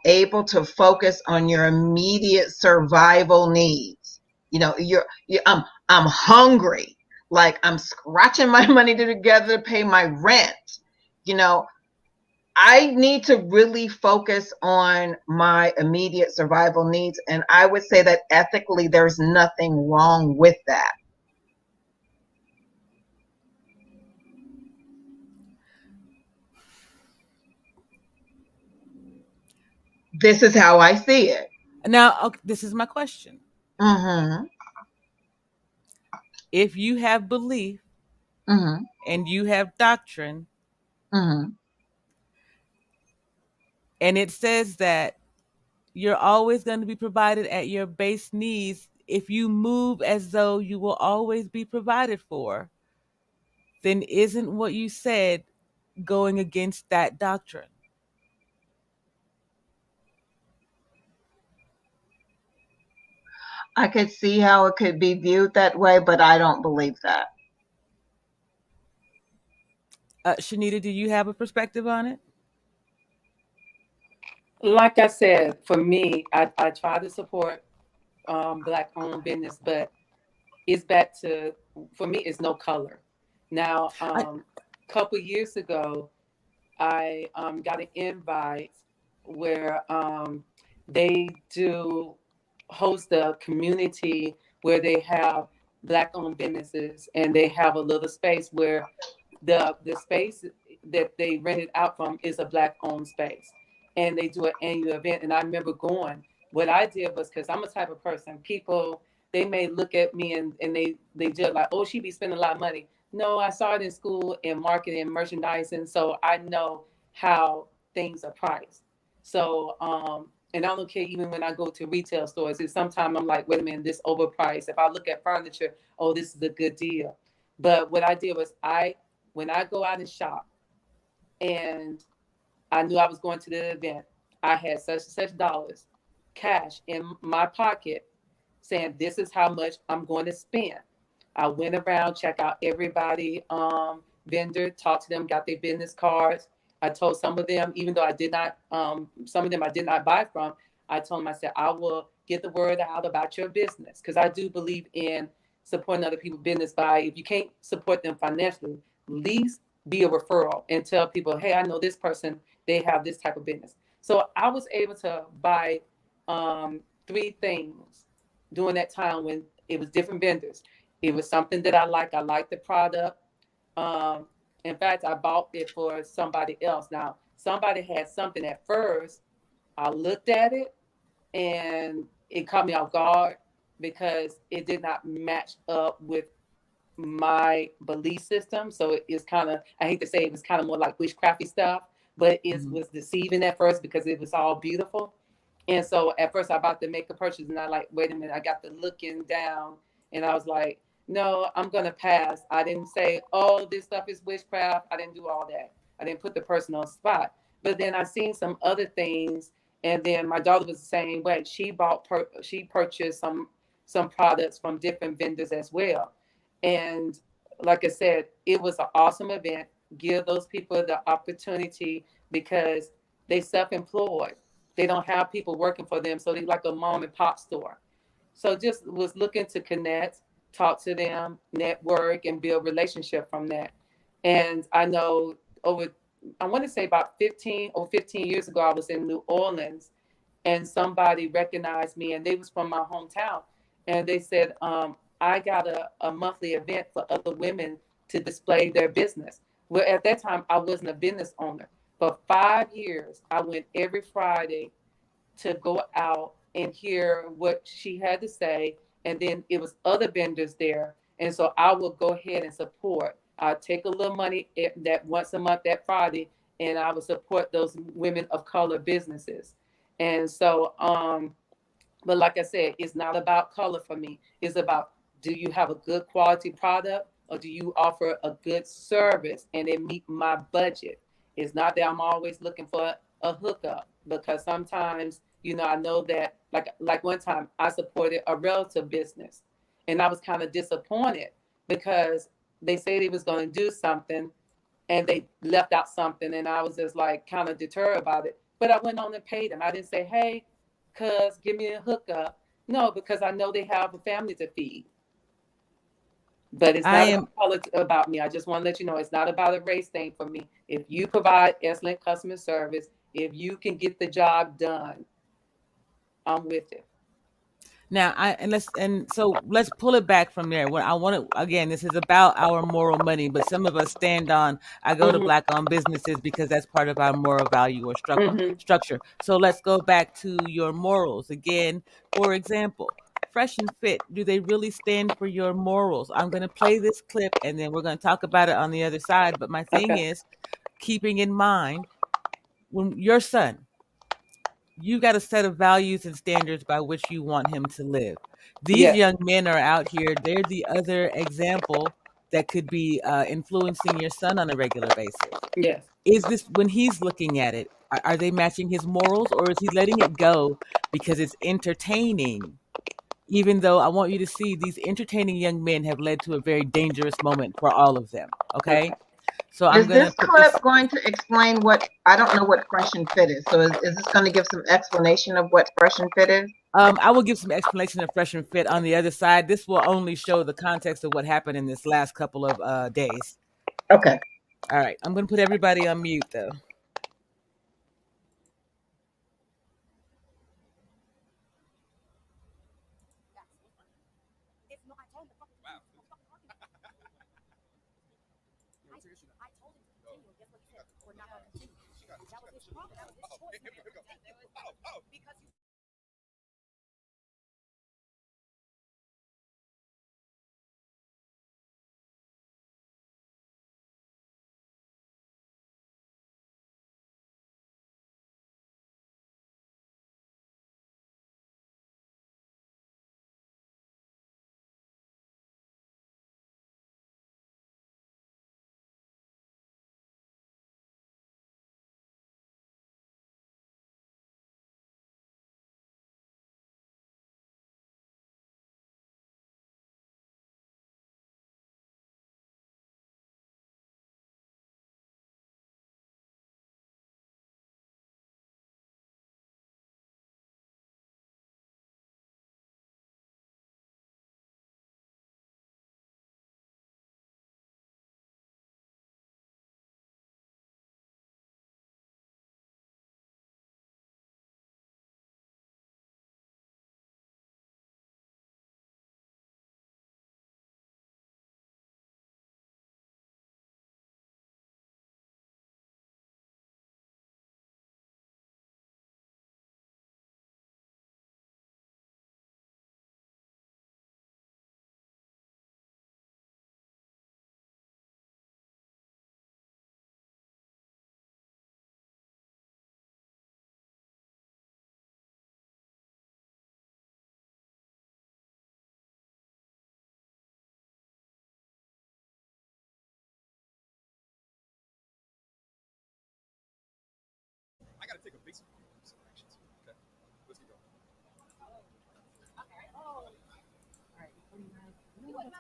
able to focus on your immediate survival needs. I'm hungry. Like I'm scratching my money together to pay my rent. You know, I need to really focus on my immediate survival needs. And I would say that ethically, there's nothing wrong with that. This is how I see it. Now, okay, this is my question. Mm-hmm. If you have belief Mm-hmm. and you have doctrine, Mm-hmm. and it says that you're always going to be provided at your base needs, if you move as though you will always be provided for, then isn't what you said going against that doctrine? I could see how it could be viewed that way, but I don't believe that. Shanita, do you have a perspective on it? Like I said, for me, I try to support Black owned business, but it's back to, for me, it's no color. Now, I, couple years ago, I got an invite where they do host a community where they have Black owned businesses, and they have a little space where the space that they rented out from is a Black owned space, and they do an annual event. And I remember going. What I did was, because I'm a type of person, people, they may look at me and they judge like, oh, she be spending a lot of money. No, I saw it in school in marketing and merchandising, so I know how things are priced. So and I don't care, even when I go to retail stores, it's sometimes I'm like, wait a minute, this overpriced. If I look at furniture, oh, this is a good deal. But what I did was, when I go out and shop, and I knew I was going to the event, I had such and such dollars cash in my pocket, saying this is how much I'm going to spend. I went around, check out everybody, vendor, talked to them, got their business cards. I told some of them, even though I did not, some of them I did not buy from, I told them, I said, I will get the word out about your business. Because I do believe in supporting other people's business by, if you can't support them financially, at least be a referral and tell people, hey, I know this person, they have this type of business. So I was able to buy three things during that time when it was different vendors. It was something that I like. I like the product. Um, in fact, I bought it for somebody else. Now, somebody had something at first. I looked at it and it caught me off guard because it did not match up with my belief system. So it's kind of, I hate to say it was kind of more like witchcrafty stuff, but it mhm. was deceiving at first because it was all beautiful. And so at first I about to make a purchase and I like, wait a minute, I got the looking down and I was like, no, I'm gonna pass. I didn't say, oh, this stuff is witchcraft. I didn't do all that. I didn't put the person on spot. But then I seen some other things, and then my daughter was the same way. She purchased some products from different vendors as well. And like I said, it was an awesome event. Give those people the opportunity because they self-employed. They don't have people working for them, so they like a mom and pop store. So just was looking to connect, talk to them, network, and build relationship from that. And I know over, I want to say about 15 years ago, I was in New Orleans, and somebody recognized me, and they was from my hometown, and they said, I got a monthly event for other women to display their business. Well, at that time, I wasn't a business owner. For 5 years, I went every Friday to go out and hear what she had to say. And then it was other vendors there. And so I would go ahead and support. I'd take a little money that once a month that Friday, and I would support those women of color businesses. And so, but like I said, it's not about color for me. It's about, do you have a good quality product or do you offer a good service and it meet my budget? It's not that I'm always looking for a hookup, because sometimes, I know that like one time I supported a relative business and I was kind of disappointed because they said they was going to do something and they left out something, and I was just like kind of deterred about it. But I went on and paid them. I didn't say, hey, cuz give me a hookup. No, because I know they have a family to feed. But it's I not am about politics about me. I just want to let you know it's not about a race thing for me. If you provide excellent customer service, if you can get the job done, I'm with it. now I and so let's pull it back from there. What I want to, again, this is about our moral money, but some of us stand on, I go to Hmm. black owned businesses because that's part of our moral value or Hmm. structure. So let's go back to your morals again. For example, Fresh and Fit, do they really stand for your morals? I'm going to play this clip and then we're going to talk about it on the other side. But my thing Okay. is, keeping in mind, when your son, you got a set of values and standards by which you want him to live. These Yes. young men are out here. They're the other example that could be influencing your son on a regular basis. Yes. Is this, when he's looking at it, are they matching his morals, or is he letting it go because it's entertaining? Even though I want you to see, these entertaining young men have led to a very dangerous moment for all of them. Okay. Okay. So I'm Is going to this put clip this. going to explain what, I don't know what fresh and fit is. So is this going to give some explanation of what fresh and fit is? I will give some explanation of Fresh and Fit on the other side. This will only show the context of what happened in this last couple of days. Okay. All right, I'm going to put everybody on mute though.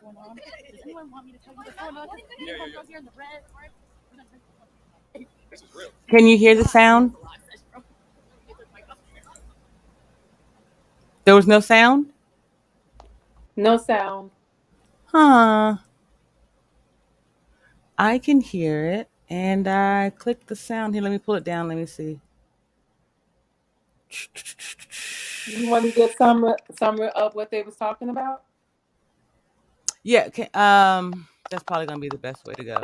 This is real. Can you hear the sound? There was no sound? No sound. Huh. I can hear it. And I clicked the sound here. Let me pull it down. Let me see. You want to get summary of what they was talking about? Yeah, that's probably gonna be the best way to go.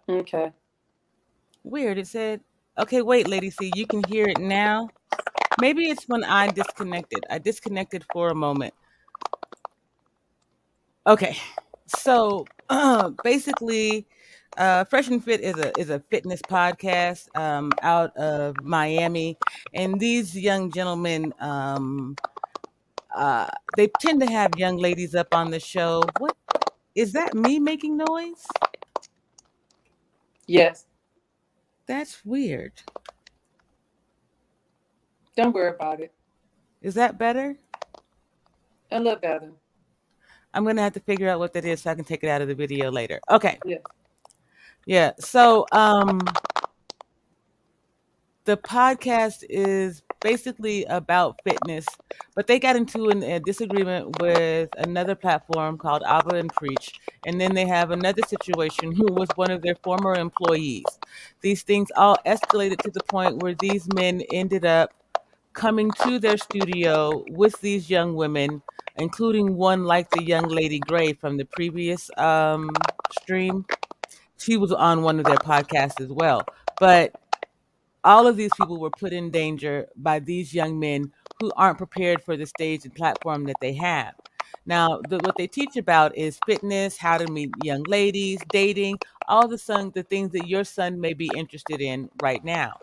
Okay. Weird. It said, okay, wait, Lady C, you can hear it now. Maybe it's when I disconnected. I disconnected for a moment. Okay. So basically, Fresh and Fit is a fitness podcast out of Miami, and these young gentlemen they tend to have young ladies up on the show. What is that? Me making noise? Yes. That's weird. Don't worry about it. Is that better? A little better. I'm gonna have to figure out what that is so I can take it out of the video later. Okay. Yes. Yeah. So the podcast is basically about fitness, but they got into a disagreement with another platform called Abba and Preach, and then they have another situation who was one of their former employees. These things all escalated to the point where these men ended up coming to their studio with these young women, including one like the young lady Gray from the previous stream. She was on one of their podcasts as well. But all of these people were put in danger by these young men who aren't prepared for the stage and platform that they have. Now, what they teach about is fitness, how to meet young ladies, dating, all the things that your son may be interested in right now.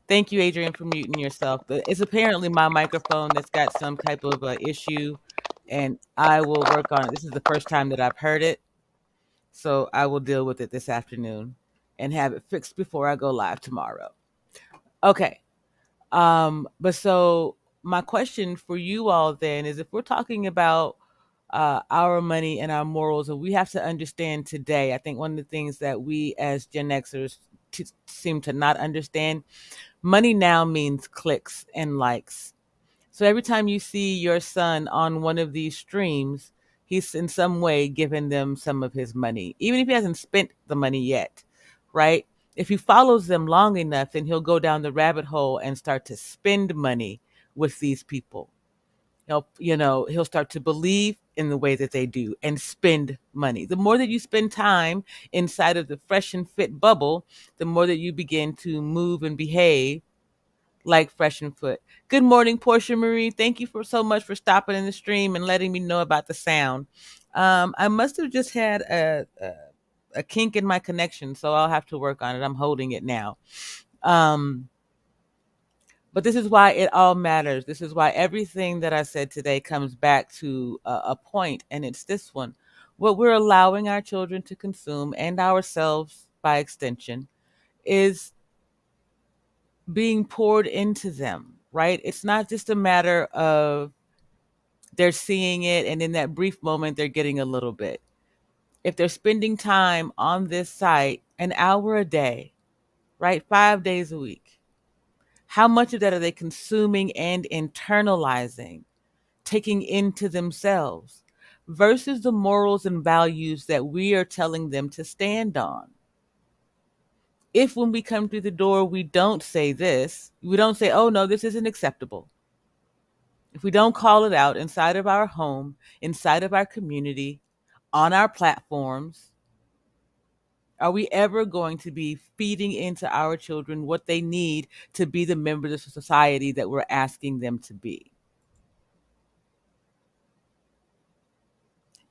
Thank you, Adrian, for muting yourself. It's apparently my microphone that's got some type of issue, and I will work on it. This is the first time that I've heard it, so I will deal with it this afternoon and have it fixed before I go live tomorrow. Okay. But so my question for you all then is if we're talking about our money and our morals, and we have to understand today, I think one of the things that we as Gen Xers seem to not understand, money now means clicks and likes. So every time you see your son on one of these streams, he's in some way giving them some of his money, even if he hasn't spent the money yet, right? If he follows them long enough, then he'll go down the rabbit hole and start to spend money with these people. He'll start to believe in the way that they do and spend money. The more that you spend time inside of the Fresh and Fit bubble, the more that you begin to move and behave like Fresh and Foot. Good morning, Portia Marie. Thank you for so much for stopping in the stream and letting me know about the sound. I must have just had a kink in my connection, so I'll have to work on it. I'm holding it now. But this is why it all matters. This is why everything that I said today comes back to a point, and it's this one. What we're allowing our children to consume, and ourselves by extension, is being poured into them, right? It's not just a matter of they're seeing it and in that brief moment they're getting a little bit. If they're spending time on this site an hour a day, right? 5 days a week, how much of that are they consuming and internalizing, taking into themselves versus the morals and values that we are telling them to stand on? If when we come through the door, we don't say this, we don't say, oh no, this isn't acceptable. If we don't call it out inside of our home, inside of our community, on our platforms, are we ever going to be feeding into our children what they need to be the members of society that we're asking them to be?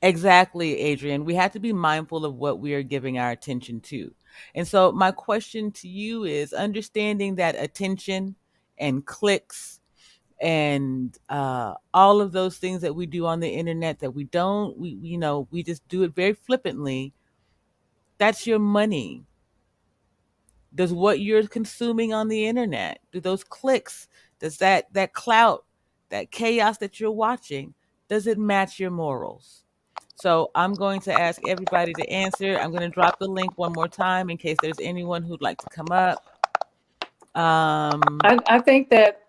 Exactly, Adrian. We have to be mindful of what we are giving our attention to. And so, my question to you is understanding that attention and clicks and all of those things that we do on the internet that we just do it very flippantly. That's your money. Does what you're consuming on the internet, do those clicks, does that clout, that chaos that you're watching, Does it match your morals? So I'm going to ask everybody to answer. I'm going to drop the link one more time in case there's anyone who'd like to come up. I think that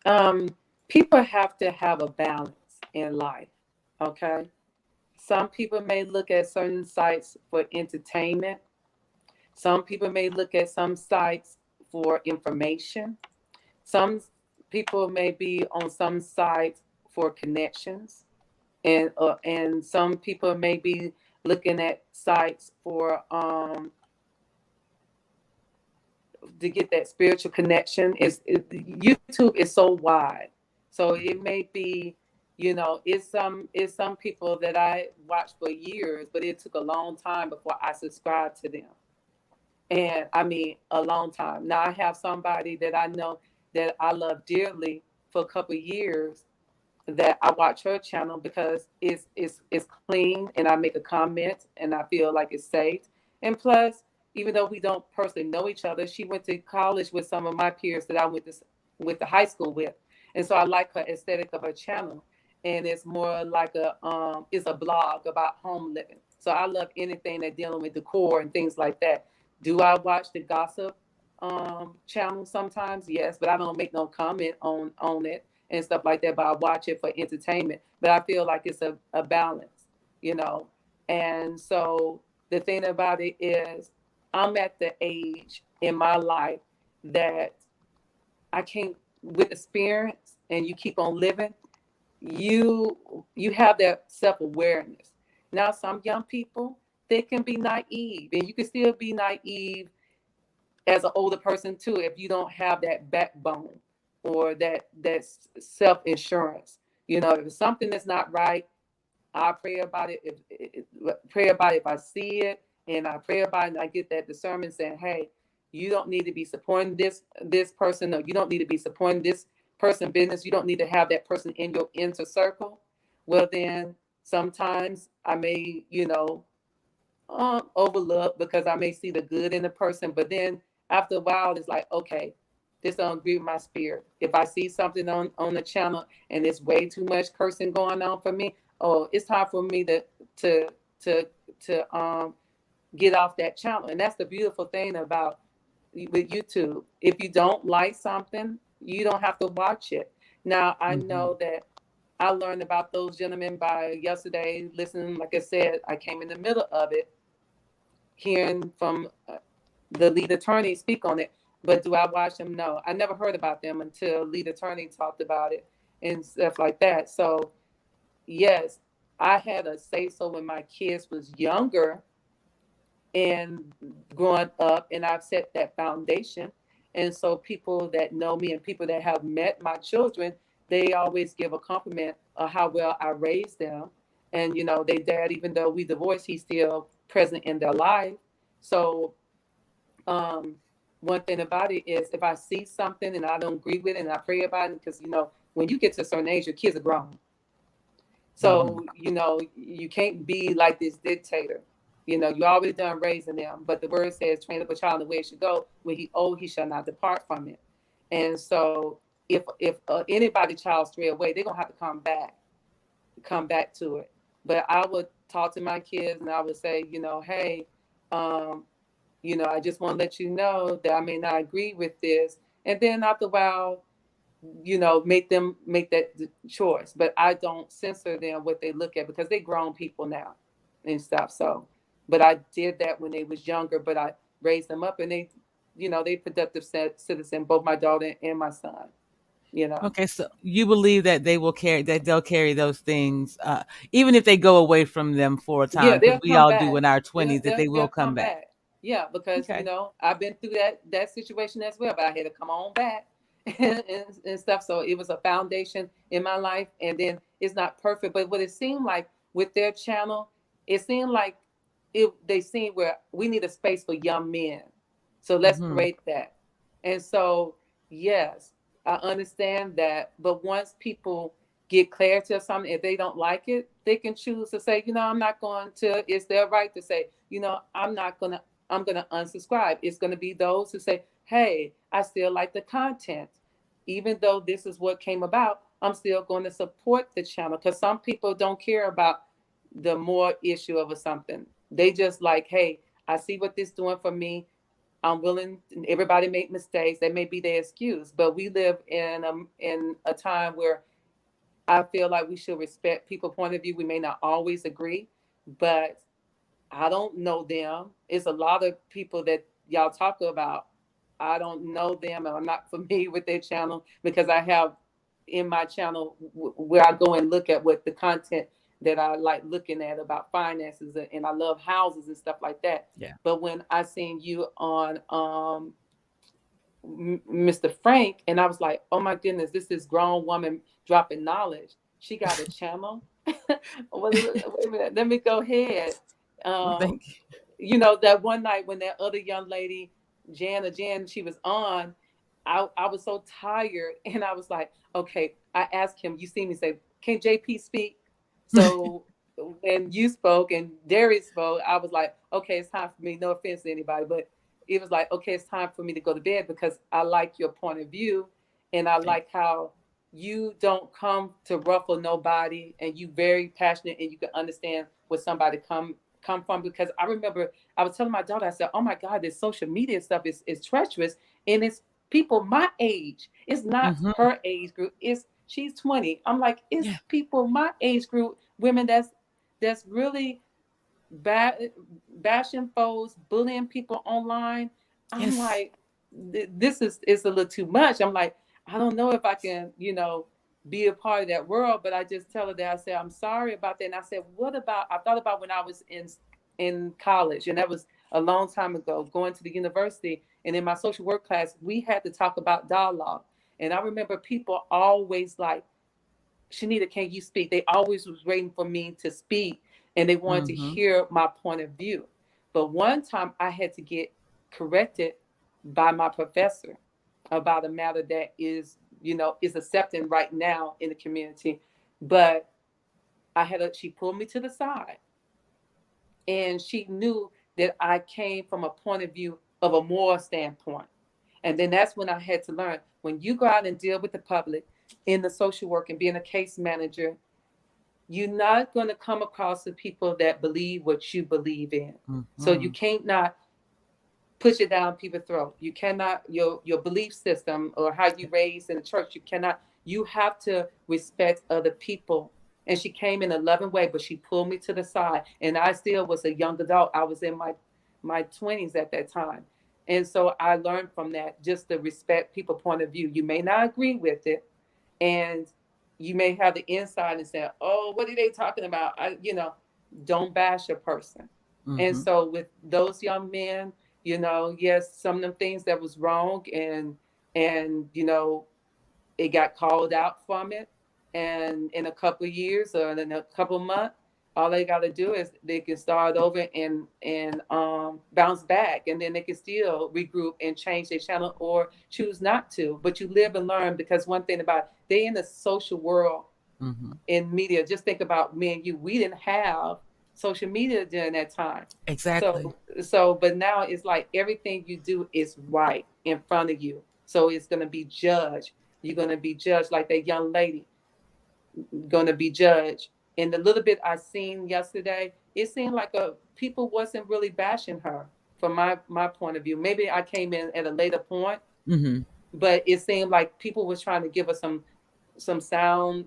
um, people have to have a balance in life. Okay. Some people may look at certain sites for entertainment. Some people may look at some sites for information. Some people may be on some sites for connections, and some people may be looking at sites for to get that spiritual connection. YouTube is so wide, so it may be, it's some people that I watched for years, but it took a long time before I subscribed to them. And I mean, a long time. Now I have somebody that I know that I love dearly for a couple of years, that I watch her channel because it's clean, and I make a comment and I feel like it's safe. And plus, even though we don't personally know each other, she went to college with some of my peers that I went to high school with. And so I like her aesthetic of her channel. And it's more like it's a blog about home living. So I love anything that dealing with decor and things like that. Do I watch the gossip channel sometimes? Yes, but I don't make no comment on it and stuff like that. But I watch it for entertainment. But I feel like it's a balance, you know. And so the thing about it is, I'm at the age in my life that I can't, with experience, and you keep on living, you have that self-awareness. Now some young people, they can be naive, and you can still be naive as an older person too, if you don't have that backbone or that self-insurance. If it's something that's not right, I pray about it. Pray about it if I see it, and I pray about it, and I get that discernment saying, "Hey, you don't need to be supporting this person, or you don't need to be supporting this person business. You don't need to have that person in your inner circle." Well, then sometimes I may, overlook, because I may see the good in the person, but then after a while, it's like, okay, this don't agree with my spirit. If I see something on the channel and it's way too much cursing going on for me, oh, it's time for me to to to get off that channel. And that's the beautiful thing about with YouTube. If you don't like something, you don't have to watch it. Now I Mhm. know that I learned about those gentlemen by yesterday listening. Like I said, I came in the middle of it, hearing from the lead attorney speak on it. But do I watch them? No, I never heard about them until lead attorney talked about it and stuff like that. So yes, I had a say so when my kids was younger and growing up, and I've set that foundation. And so people that know me and people that have met my children, they always give a compliment of how well I raised them. And they dad, even though we divorced, he's still present in their life. So um, one thing about it is, if I see something and I don't agree with it, and I pray about it, because when you get to a certain age, your kids are grown. Mhm. So, you can't be like this dictator. You always done raising them. But the word says, train up a child in the way it should go. When he old, he shall not depart from it. And so if anybody child stray away, they're gonna have to come back to it. But I would talk to my kids and I would say, hey, um, I just want to let you know that I may not agree with this. And then after a while, make them make that choice. But I don't censor them what they look at, because they grown people now and stuff. So, but I did that when they was younger. But I raised them up, and they productive citizen, both my daughter and my son. You know, Okay, so you believe that they'll carry those things, even if they go away from them for a yeah, time, because they'll we come all do back. in our They'll 20s, that they'll, they will they'll come come back. back. Yeah, because Okay. I've been through that situation as well, but I had to come on back and stuff. So it was a foundation in my life, and then it's not perfect, but what it seemed like with their channel, it seemed like they seen where we need a space for young men. So let's Mhm. create that. And so yes, I understand that, but once people get clarity or something, if they don't like it, they can choose to say, I'm not going to. It's their right to say, I'm not gonna. I'm gonna unsubscribe. It's gonna be those who say, hey, I still like the content, even though this is what came about. I'm still going to support the channel, because some people don't care about the more issue of something. They just like, hey, I see what this doing for me. I'm willing. Everybody make mistakes. They may be their excuse, but we live in a time where I feel like we should respect people's point of view. We may not always agree, but I don't know them. It's a lot of people that y'all talk about. I don't know them, and I'm not familiar with their channel, because I have in my channel where I go and look at what the content that I like looking at about finances, and I love houses and stuff like that. Yeah. But when I seen you on Mr. Frank, and I was like, oh my goodness, this is grown woman dropping knowledge. She got a channel. Well, wait a minute, let me go ahead. Well, Um, thank you. that one night when that other young lady, Jan, she was on, I was so tired, and I was like, okay, I asked him, you see me say, can JP speak? So when you spoke and Darius spoke, I was like, okay, it's time for me. No offense to anybody, but it was like, okay, it's time for me to go to bed, because I like your point of view, and I Thank like how you don't come to ruffle nobody, and you very passionate, and you can understand where somebody come from. Because I remember I was telling my daughter, I said, oh my God, this social media stuff is treacherous, and it's people my age. It's you. not her age group. It's she's 20. I'm like, it's Yeah. people my age group, women that's really bashing foes, bullying people online. I'm Yes. like, this is a little too much. I'm like, I don't know if I can, be a part of that world. But I just tell her that, I said, I'm sorry about that. And I said, what about, I thought about when I was in college, and that was a long time ago, going to the university, and in my social work class, we had to talk about dialogue. And I remember people always like, Shanita, can you speak? They always was waiting for me to speak, and they wanted to Mm-hmm. hear my point of view. But one time I had to get corrected by my professor about a matter that is accepting right now in the community. But she pulled me to the side, and she knew that I came from a point of view of a moral standpoint. And then that's when I had to learn, when you go out and deal with the public in the social work and being a case manager, you're not going to come across the people that believe what you believe in. So you Mm-hmm. can't not push it down people's throat. You cannot, your belief system or how you raised in the church, you have to respect other people. And she came in a loving way, but she pulled me to the side. And I still was a young adult. I was in my 20s at that time. And so I learned from that, just to respect people's point of view. You may not agree with it, and you may have the insight and say, oh, what are they talking about? Don't bash a person. And Mm-hmm. so with those young men, yes, some of them things that was wrong, and it got called out from it. And in a couple of years or in a couple of months, all they got to do is they can start over and bounce back, and then they can still regroup and change their channel or choose not to. But you live and learn, because one thing about they in the social world Mm-hmm. in media. Just think about me and you. We didn't have social media during that time. Exactly. But now it's like everything you do is right in front of you. So it's gonna be judged. You're gonna be judged like that young lady gonna be judged. And the little bit I seen yesterday, it seemed like people wasn't really bashing her from my point of view. Maybe I came in at a later point, Mm-hmm. but it seemed like people was trying to give us some sound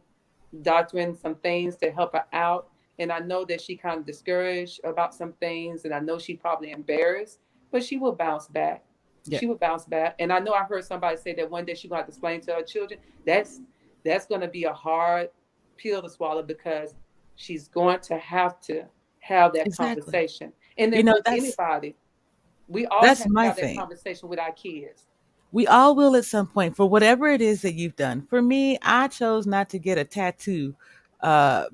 doctrine, some things to help her out. And I know that she kind of discouraged about some things, and I know she probably embarrassed, but she will bounce back. Yeah. She will bounce back. And I know I heard somebody say that one day she's going to have to explain to her children. That's going to be a hard pill to swallow, because she's going to have that Exactly. conversation. And You then know, with that's anybody, we all that's have to my have that thing. conversation with our kids. We all will at some point for whatever it is that you've done. For me, I chose not to get a tattoo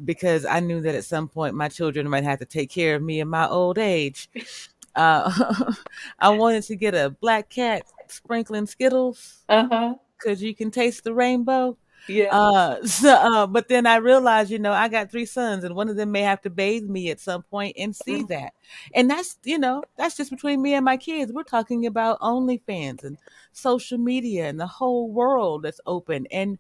because I knew that at some point my children might have to take care of me in my old age. I wanted to get a black cat sprinkling Skittles Uh huh. because you can taste the rainbow. Yeah. But then I realized, I got three sons, and one of them may have to bathe me at some point and see Mhm. that. And that's just between me and my kids. We're talking about OnlyFans and social media and the whole world that's open. And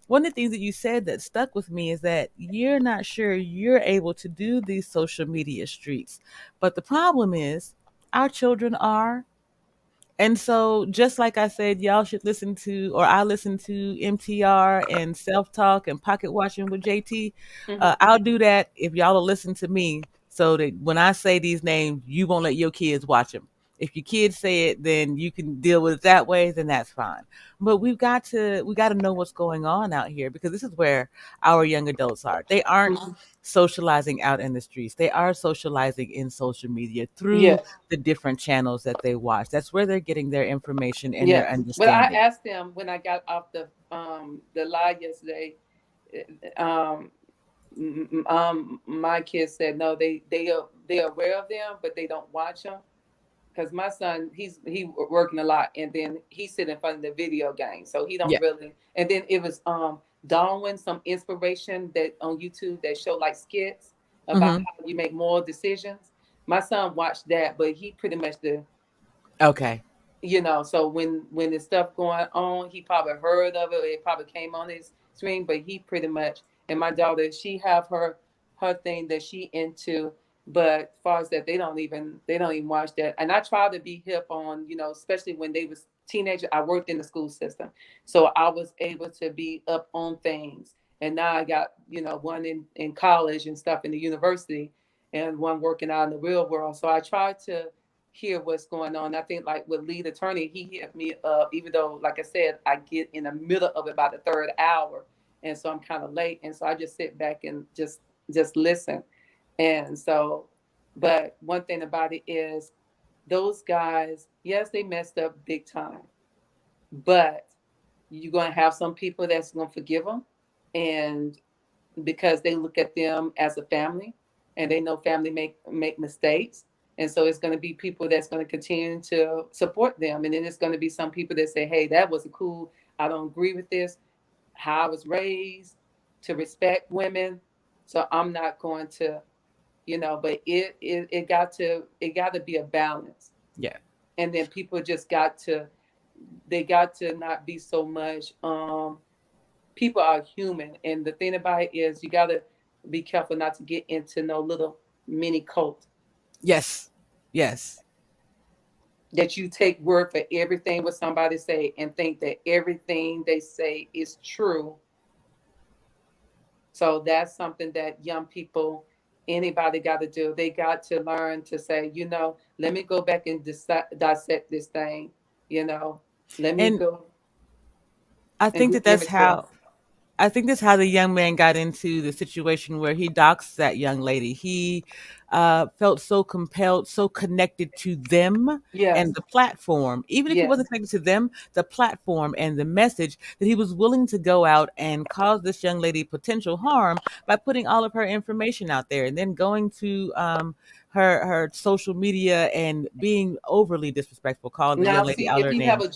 one of the things that you said that stuck with me is that you're not sure you're able to do these social media streets. But the problem is, our children are. And so, just like I said, y'all should listen to, or I listen to MTR and Self Talk and Pocket Watching with JT. Mhm. I'll do that if y'all will listen to me, so that when I say these names, you won't let your kids watch them. If your kids say it, then you can deal with it that way. Then that's fine. But we got to know what's going on out here, because this is where our young adults are. They aren't Mhm. socializing out in the streets. They are socializing in social media through Yes. the different channels that they watch. That's where they're getting their information and their Yes. But I understanding. asked them when I got off the live yesterday. Um, my kids said no. They are aware of them, but they don't watch them. Because my son, he working a lot, and then he sit in front of the video game, so he don't Yeah. really. And then it was Darwin, some inspiration that on YouTube that show like skits about Hmm. how you make moral decisions. My son watched that, but he pretty much Okay. so when the stuff going on, he probably heard of it, or it probably came on his screen, but he pretty much. And my daughter, she have her thing that she into, but as far as that, they don't even watch that. And I try to be hip on, especially when they was teenager. I worked in the school system, so I was able to be up on things. And now I got one in college and stuff in the university, and one working out in the real world. So I try to hear what's going on. I think like with lead attorney, he hit me up, even though, like I said, I get in the middle of it about the third hour, and so I'm kind of late, and so I just sit back and just listen. And so, but one thing about it is, those guys, yes, they messed up big time, but you're gonna have some people that's gonna forgive them, and because they look at them as a family, and they know family make mistakes. And so it's going to be people that's going to continue to support them, and then it's going to be some people that say, hey, that wasn't cool, I don't agree with this, how I was raised to respect women, so I'm not going to, but it got to be a balance. Yeah. And then people just got to not be so much. People are human, and the thing about it is, you got to be careful not to get into no little mini cult Yes. Yes. that you take word for everything what somebody say and think that everything they say is true. So that's something that young people, anybody got to do. They got to learn to say, let me go back and dissect this thing. you know let me And go I and think do that that's inventory. how I think that's how the young man got into the situation where he doxed that young lady. He felt so compelled, so connected to them and Yes. the platform, even if he wasn't Yes. connected to them, the platform and the message, that he was willing to go out and cause this young lady potential harm by putting all of her information out there, and then going to her social media and being overly disrespectful, calling the Now, young lady see, out if her he have name. a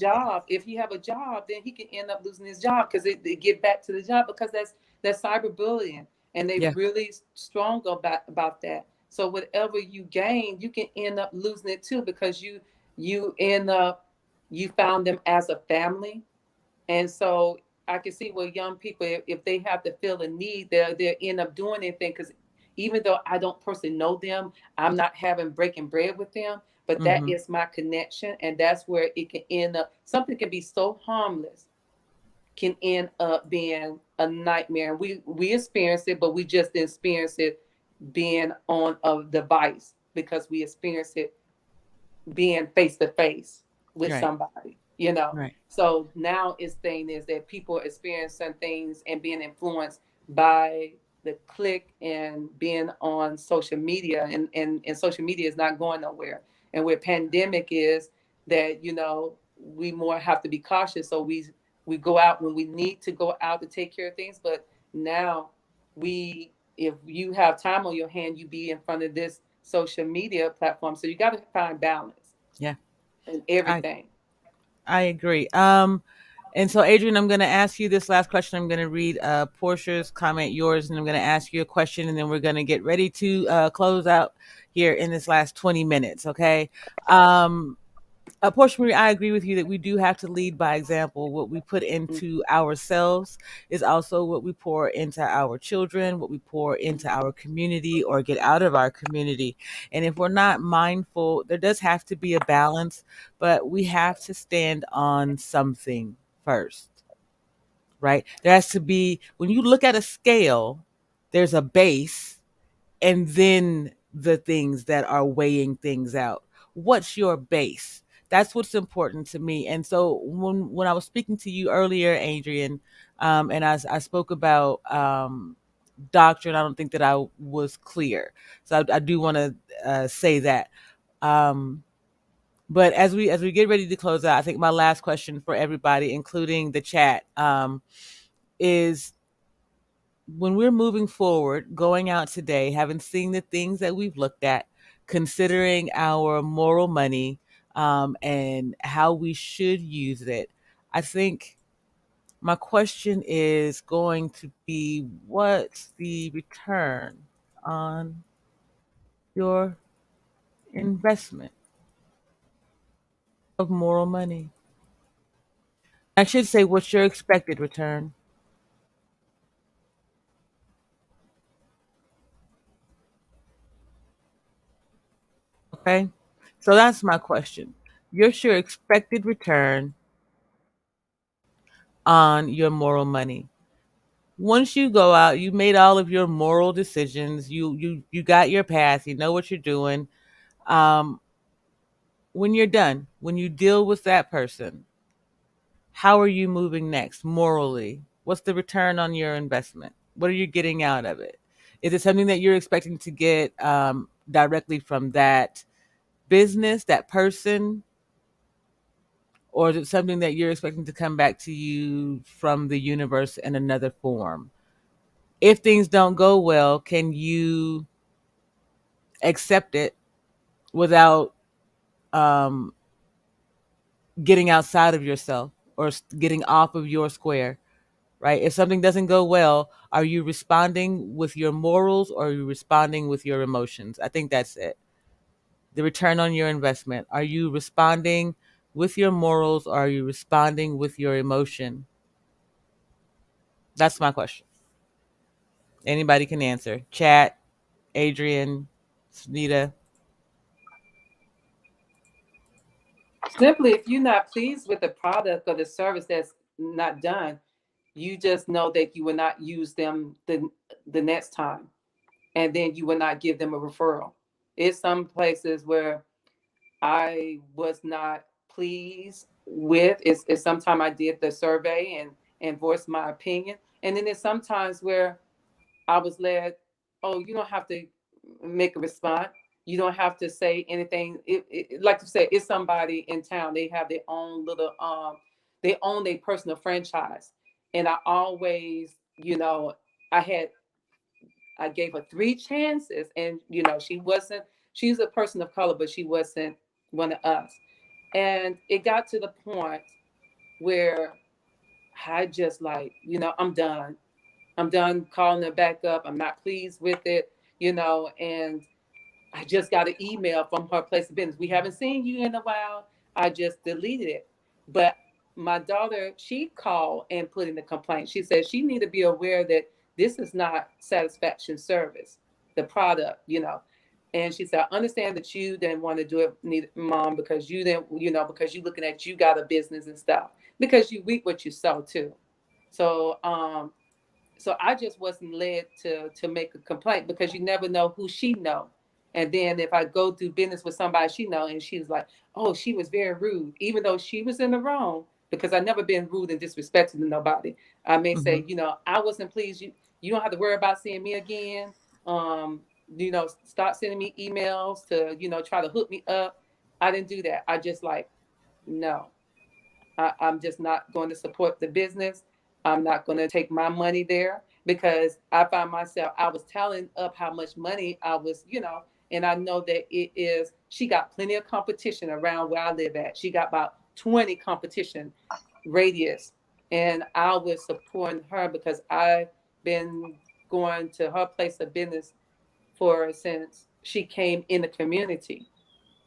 job, then he can end up losing his job because they get back to the job, because that's cyberbullying, and they Yeah. really strong about that. So whatever you gain, you can end up losing it too, because you found them as a family. And so I can see where young people, if they have to feel a need, they'll end up doing anything. Because even though I don't personally know them, I'm not having breaking bread with them, but that Hmm. is my connection, and that's where it can end up. Something can be so harmless, can end up being a nightmare. And we experience it, but we just experience it being on a device, because we experience it being face to face with Right. somebody, Right. So now its thing is that people experiencing things and being influenced by the click and being on social media, and social media is not going nowhere. And where pandemic is, that we more have to be cautious, so we go out when we need to go out to take care of things. But now, if you have time on your hand, you be in front of this social media platform, so you got to find balance Yeah. in I everything. I agree. And so, Adrian, I'm going to ask you this last question. I'm going to read Portia's comment, yours, and I'm going to ask you a question, and then we're going to get ready to close out here in this last 20 minutes. Okay. Um, Portia Marie, I agree with you that we do have to lead by example. What we put into ourselves is also what we pour into our children, what we pour into our community or get out of our community. And if we're not mindful, there does have to be a balance, but we have to stand on something first, right? There has to be, when you look at a scale, there's a base and then the things that are weighing things out. What's your base? That's what's important to me. And so when I was speaking to you earlier, Adrian, and I spoke about doctrine, I don't think that I was clear. So I do want to say that. Um, but as we get ready to close out, I think my last question for everybody, including the chat, is when we're moving forward, going out today, having seen the things that we've looked at, considering our moral money and how we should use it, I think my question is going to be, what's the return on your investment of moral money? I should say, what's your expected return? Okay. So that's my question. What's your expected return on your moral money? Once you go out, you made all of your moral decisions, you got your path, you know what you're doing. Um, when you're done, when you deal with that person, how are you moving next morally? What's the return on your investment? What are you getting out of it? Is it something that you're expecting to get directly from that business, that person, or is it something that you're expecting to come back to you from the universe in another form? If things don't go well, can you accept it without um, getting outside of yourself or getting off of your square, right? If something doesn't go well, are you responding with your morals or are you responding with your emotions? I think that's it. The return on your investment. Are you responding with your morals or are you responding with your emotion? That's my question. Anybody can answer. Chat, Adrian, Sunita. Simply, if you're not pleased with the product or the service that's not done, you just know that you will not use them the next time, and then you will not give them a referral. It's some places where I was not pleased with. It's sometimes I did the survey and voiced my opinion, and then there's sometimes where I was led, oh, you don't have to make a response. You don't have to say anything. Like you said, it's somebody in town. They have their own little, they own their personal franchise. And I always, I had, I gave her three chances. And, she's a person of color, but she wasn't one of us. And it got to the point where I just like, I'm done. I'm done calling it back up. I'm not pleased with it, and I just got an email from her place of business. We haven't seen you in a while. I just deleted it. But my daughter, she called and put in a complaint. She said she need to be aware that this is not satisfaction service, the product, And she said, I understand that you didn't want to do it, mom, because you didn't, because you looking at you got a business and stuff. Because you reap what you sow too. So so I just wasn't led to make a complaint because you never know who she know. And then if I go do business with somebody she know and she's like, oh, she was very rude, even though she was in the wrong, because I never been rude and disrespectful to nobody. I may say, Mm-hmm. I wasn't pleased. You don't have to worry about seeing me again. Start sending me emails to, try to hook me up. I didn't do that. I just like, no. I'm just not going to support the business. I'm not going to take my money there because I found myself, I was tallying up how much money I was, and I know that she got plenty of competition around where I live at. She got about 20 competition radius and I was supporting her because I've been going to her place of business for since she came in the community.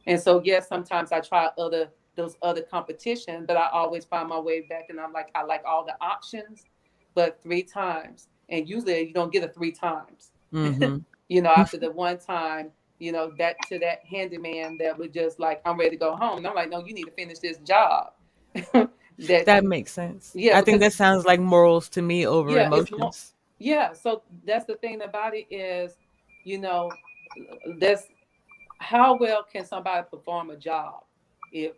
And so, yes, sometimes I try those other competition, but I always find my way back. And I'm like, I like all the options, but three times, and usually you don't get a three times. Mm-hmm. After the one time, that to that handyman that was just like, I'm ready to go home. And I'm like, no, you need to finish this job. that That makes sense. Yeah, I think because that sounds like morals to me over yeah, it's more. emotions. Yeah, so that's the thing about it is, you know, that's how well can somebody perform a job? If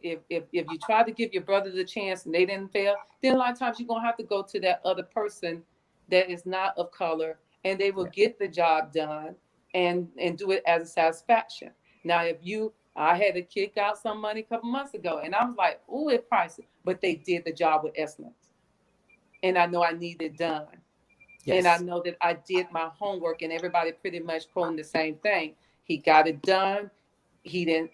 you try to give your brother the chance and they didn't fail, then a lot of times you're gonna have to go to that other person that is not of color, and they will Yeah. get the job done and do it as a satisfaction. Now, if you I had to kick out some money a couple months ago, and I was like, "Oh, it pricey," but they did the job with excellence, and I know I need it done, and I Yes. know that I did my homework, and everybody pretty much quoting the same thing. He got it done. He didn't,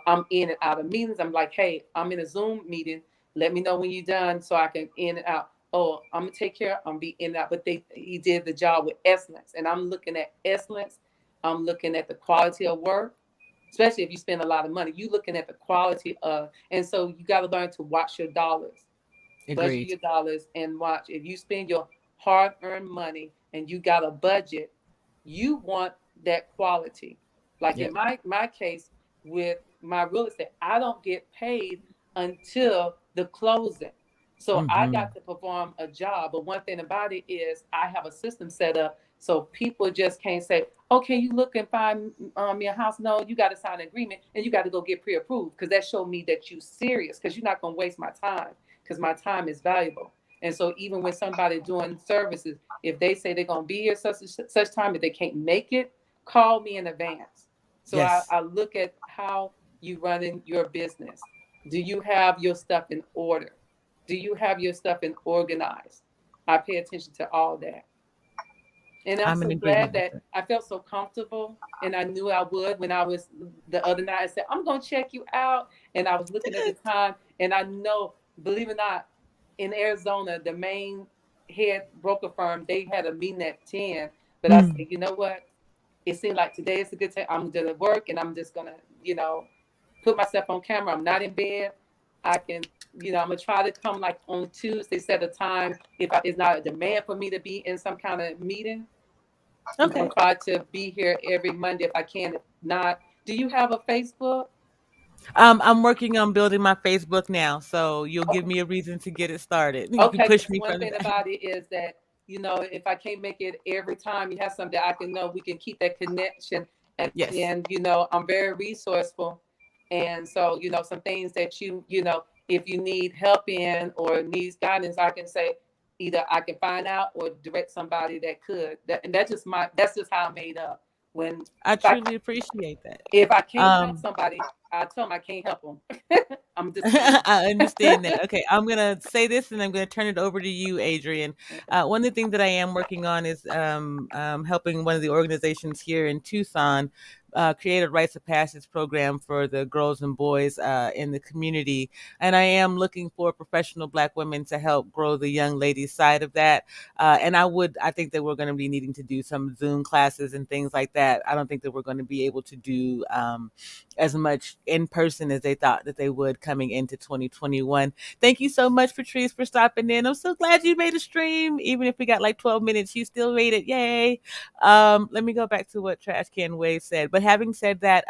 I'm in and out of meetings. I'm like, hey, I'm in a Zoom meeting. Let me know when you're done so I can in and out. Oh, I'm gonna take care. I'm be in and out. But he did the job with excellence, and I'm looking at excellence. I'm looking at the quality of work, especially if you spend a lot of money. You looking at the quality of, and so you got to learn to watch your dollars, budget Agreed. your dollars, and watch. If you spend your hard-earned money and you got a budget, you want that quality. Like in Yep. my case with my real estate, I don't get paid until the closing. So I Mm-hmm. got to perform a job. But one thing about it is I have a system set up so people just can't say, "Okay, you look and find me a house." No, you got to sign an agreement and you got to go get pre-approved because that showed me that you serious because you're not gonna waste my time because my time is valuable. And so even when somebody doing services, if they say they're gonna be here such time, if they can't make it, call me in advance. So Yes. I look at how you running your business. Do you have your stuff in order? Do you have your stuff in organized? I pay attention to all that. And I'm I'm in so glad agreement with that that. I felt so comfortable and I knew I would when I was the other night. I said, I'm going to check you out. And I was looking at the time and I know, believe it or not, in Arizona, the main head broker firm, they had a meeting at 10. But I said, Mm. you know what? It seemed like today is a good time. I'm going to work and I'm just going to, put myself on camera. I'm not in bed. I can, I'm going to try to come like on Tuesday, set a time. If it's not a demand for me to be in some kind of meeting, I'm gonna Okay. try to be here every Monday if I can. If not, do you have a Facebook? I'm working on building my Facebook now, so you'll give Okay, me a reason to get it started. You can okay. push Because me one from thing there. about it is that if I can't make it every time, you have something that I can know we can keep that connection. And Yes. I'm very resourceful, and so some things that if you need help in or needs guidance, I can say either I can find out or direct somebody that could. That's just how I'm made up. When I if I truly appreciate that. If I can't help Um, somebody, I tell them I can't help them. I'm just being. I understand that. Okay, I'm gonna say this, and I'm gonna turn it over to you, Adrian. One of the things that I am working on is helping one of the organizations here in Tucson create a rites of passage program for the girls and boys in the community, and I am looking for professional Black women to help grow the young ladies side of that. And I think that we're going to be needing to do some Zoom classes and things like that. I don't think that we're going to be able to do as much in person as they thought that they would coming into 2021. Thank you so much, Patrice, for stopping in. I'm so glad you made a stream. Even if we got like 12 minutes, you still made it. Yay. Let me go back to what Trash Can Wave said. But having said that,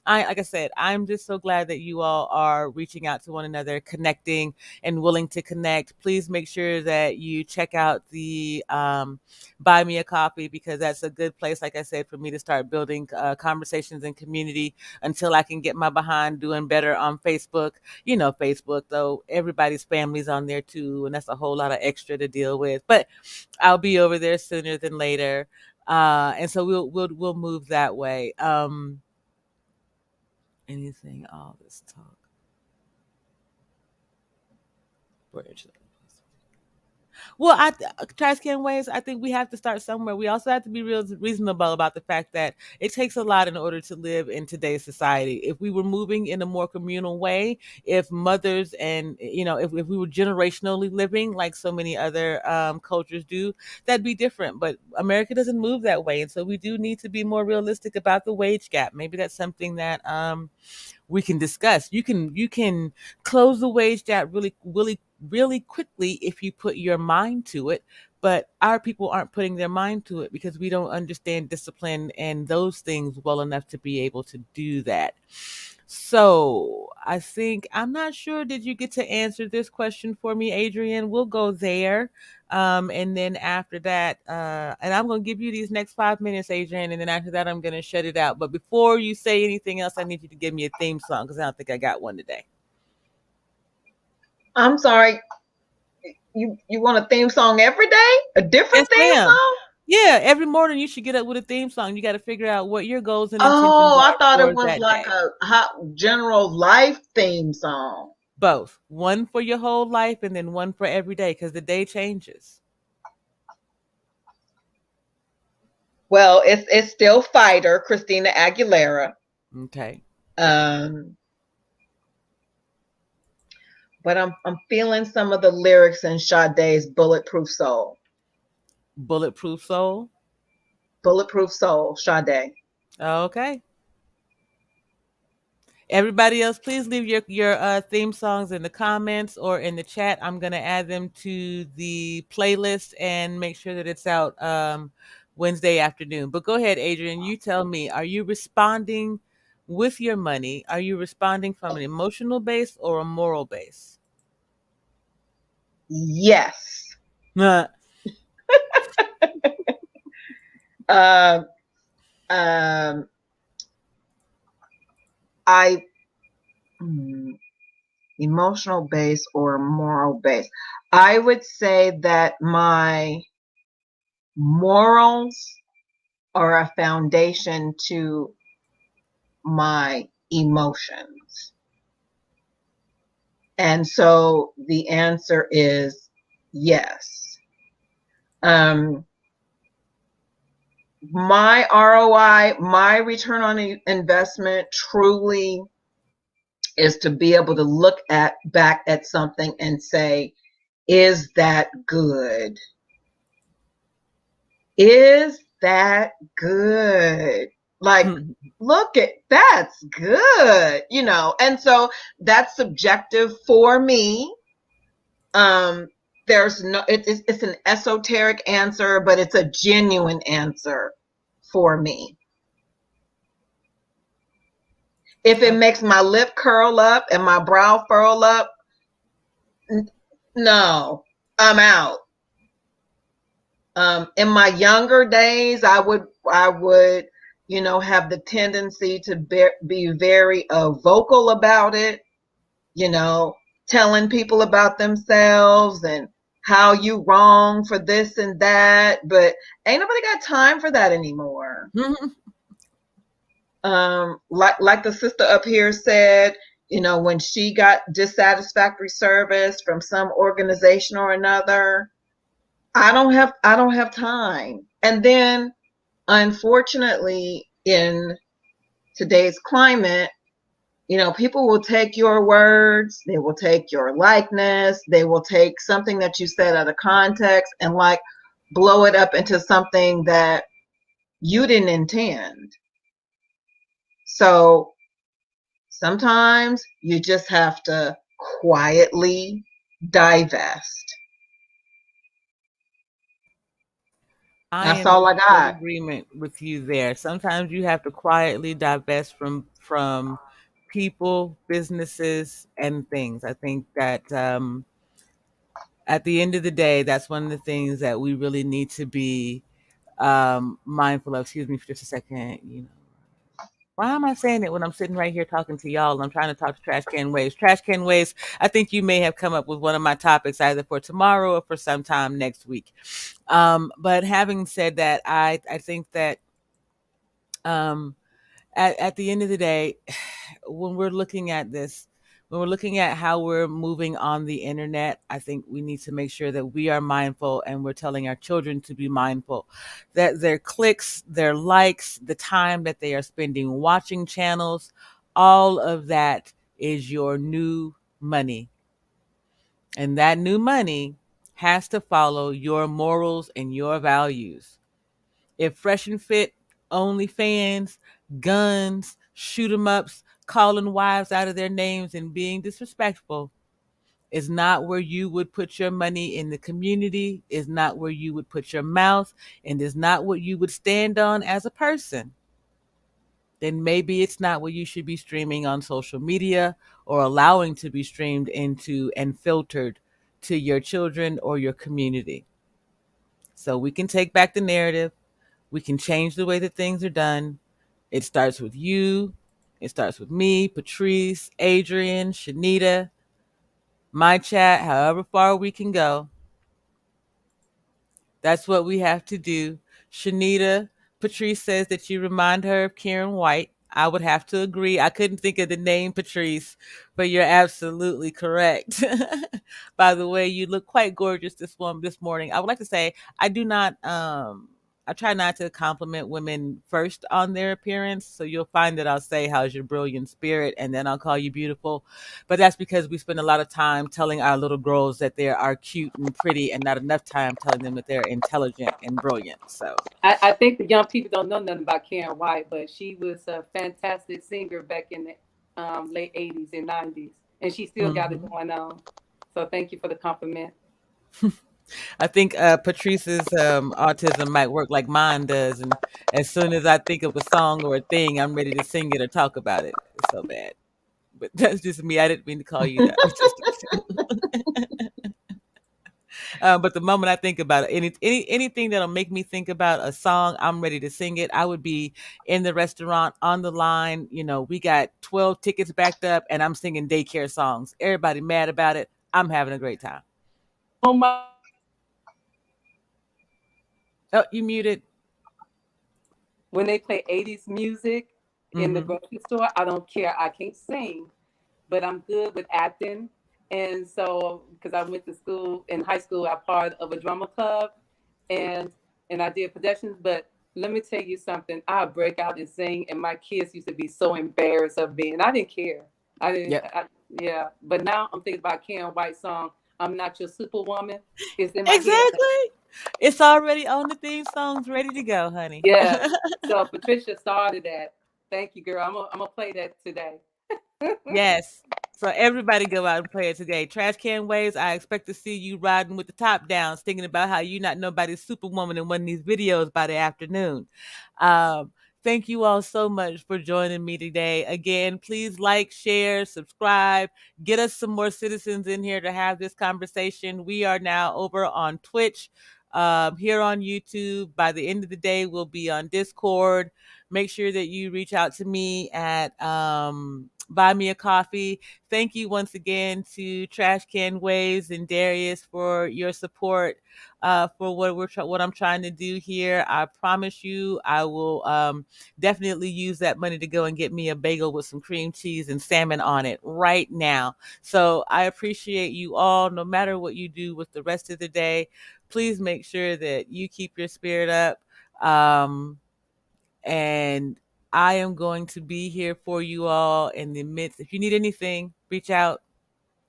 like I said, I'm just so glad that you all are reaching out to one another, connecting and willing to connect. Please make sure that you check out the Buy Me a Coffee because that's a good place, like I said, for me to start building conversations and community until I can get my behind doing better on Facebook. You know, Facebook, though, everybody's family's on there too, and that's a whole lot of extra to deal with. But I'll be over there sooner than later. And so we'll move that way. Anything, all this talk. Well, trash can waste. I think we have to start somewhere. We also have to be real reasonable about the fact that it takes a lot in order to live in today's society. If we were moving in a more communal way, if mothers and if we were generationally living like so many other cultures do, that'd be different. But America doesn't move that way, and so we do need to be more realistic about the wage gap. Maybe that's something that we can discuss. You can close the wage gap really quickly if you put your mind to it. But our people aren't putting their mind to it because we don't understand discipline and those things well enough to be able to do that. So I think I'm not sure. Did you get to answer this question for me, Adrian? We'll go there. And then after that, and I'm going to give you these next 5 minutes, Adrian. And then after that, I'm going to shut it out. But before you say anything else, I need you to give me a theme song because I don't think I got one today. I'm sorry. You want a theme song every day? A Yes, different theme ma'am. song? Yeah, every morning you should get up with a theme song. You got to figure out what your goals and intentions Oh, I are thought it for was that like day. a hot general life theme song. Both. One for your whole life and then one for every day because the day changes. Well, it's still Fighter, Christina Aguilera. Okay. Um, but I'm feeling some of the lyrics in Sade's Bulletproof Soul. Bulletproof Soul. Bulletproof Soul, Sade. Okay. Everybody else, please leave your theme songs in the comments or in the chat. I'm gonna add them to the playlist and make sure that it's out Wednesday afternoon. But go ahead, Adrian. You tell me: are you responding with your money? Are you responding from an emotional base or a moral base? Yes. Nah. Um, um, I emotional base or moral base. I would say that my morals are a foundation to my emotions. And so the answer is yes. Um, my ROI, my return on investment truly is to be able to look at back at something and say, is that good? Is that good? Like, look at that's good, and so that's subjective for me. There's no it's an esoteric answer, but it's a genuine answer for me. If it makes my lip curl up and my brow furl up, no, I'm out. In my younger days, I would have the tendency to be very vocal about it, you know, telling people about themselves and how you wrong for this and that, but ain't nobody got time for that anymore. Like the sister up here said, when she got dissatisfactory service from some organization or another, I don't have time. And then unfortunately in today's climate, people will take your words, they will take your likeness, they will take something that you said out of context and like blow it up into something that you didn't intend. So sometimes you just have to quietly divest. I That's am in all I full got. agreement with you there. Sometimes you have to quietly divest from people, businesses, and things. I think that at the end of the day, that's one of the things that we really need to be mindful of. Excuse me for just a second. Why am I saying it when I'm sitting right here talking to y'all and I'm trying to talk to Trash Can Waves? Trash Can Waves, I think you may have come up with one of my topics either for tomorrow or for sometime next week. But having said that, I think that um, at the end of the day, when we're looking at this, when we're looking at how we're moving on the internet, I think we need to make sure that we are mindful and we're telling our children to be mindful that their clicks, their likes, the time that they are spending watching channels, all of that is your new money. And that new money has to follow your morals and your values. If Fresh and Fit, OnlyFans, guns, shoot 'em ups, calling wives out of their names and being disrespectful is not where you would put your money in the community, is not where you would put your mouth, and is not what you would stand on as a person, then maybe it's not what you should be streaming on social media or allowing to be streamed into and filtered to your children or your community. So we can take back the narrative. We can change the way that things are done. It starts with you. It starts with me, Patrice, Adrian, Shanita, my chat, however far we can go. That's what we have to do. Shanita, Patrice says that you remind her of Karen White. I would have to agree. I couldn't think of the name Patrice, but you're absolutely correct. By the way, you look quite gorgeous this morning. I would like to say I do not I try not to compliment women first on their appearance. So you'll find that I'll say, "How's your brilliant spirit?" and then I'll call you beautiful. But that's because we spend a lot of time telling our little girls that they are cute and pretty and not enough time telling them that they're intelligent and brilliant. So, I think the young people don't know nothing about Karen White, but she was a fantastic singer back in the late 80s and 90s, and she still got it mhm. going on. So thank you for the compliment. I think Patrice's autism might work like mine does. And as soon as I think of a song or a thing, I'm ready to sing it or talk about it. It's so bad. But that's just me. I didn't mean to call you that. But the moment I think about it, anything that'll make me think about a song, I'm ready to sing it. I would be in the restaurant on the line. You know, we got 12 tickets backed up, and I'm singing daycare songs. Everybody mad about it. I'm having a great time. Oh my! Oh, you muted. When they play 80s music in the Mm-hmm. grocery store, I don't care. I can't sing, but I'm good with acting. And so, because I went to school in high school, I part of a drama club, and I did productions. But let me tell you something. I break out and sing, and my kids used to be so embarrassed of me, and I didn't care. I didn't. Yep. Yeah. But now I'm thinking about Karen White song. I'm not your superwoman. It's in my head. Exactly. It's already on the theme songs, ready to go, honey. Yes. So Patricia started that. Thank you, girl. I'm gonna play that today. Yes. So everybody go out and play it today. Trash can waves. I expect to see you riding with the top down, thinking about how you not nobody's superwoman in one of these videos by the afternoon. Um, thank you all so much for joining me today. Again, please like, share, subscribe. Get us some more citizens in here to have this conversation. We are now over on Twitch, here on YouTube. By the end of the day, we'll be on Discord. Make sure that you reach out to me at Buy Me a Coffee. Thank you once again to Trash Can Waves and Darius for your support for what I'm trying to do here. I promise you, I will definitely use that money to go and get me a bagel with some cream cheese and salmon on it right now. So I appreciate you all, no matter what you do with the rest of the day. Please make sure that you keep your spirit up. And I am going to be here for you all in the midst. If you need anything, reach out,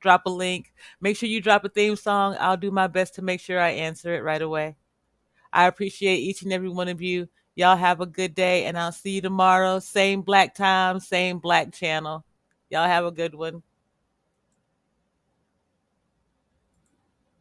drop a link. Make sure you drop a theme song. I'll do my best to make sure I answer it right away. I appreciate each and every one of you. Y'all have a good day, and I'll see you tomorrow. Same black time, same black channel. Y'all have a good one.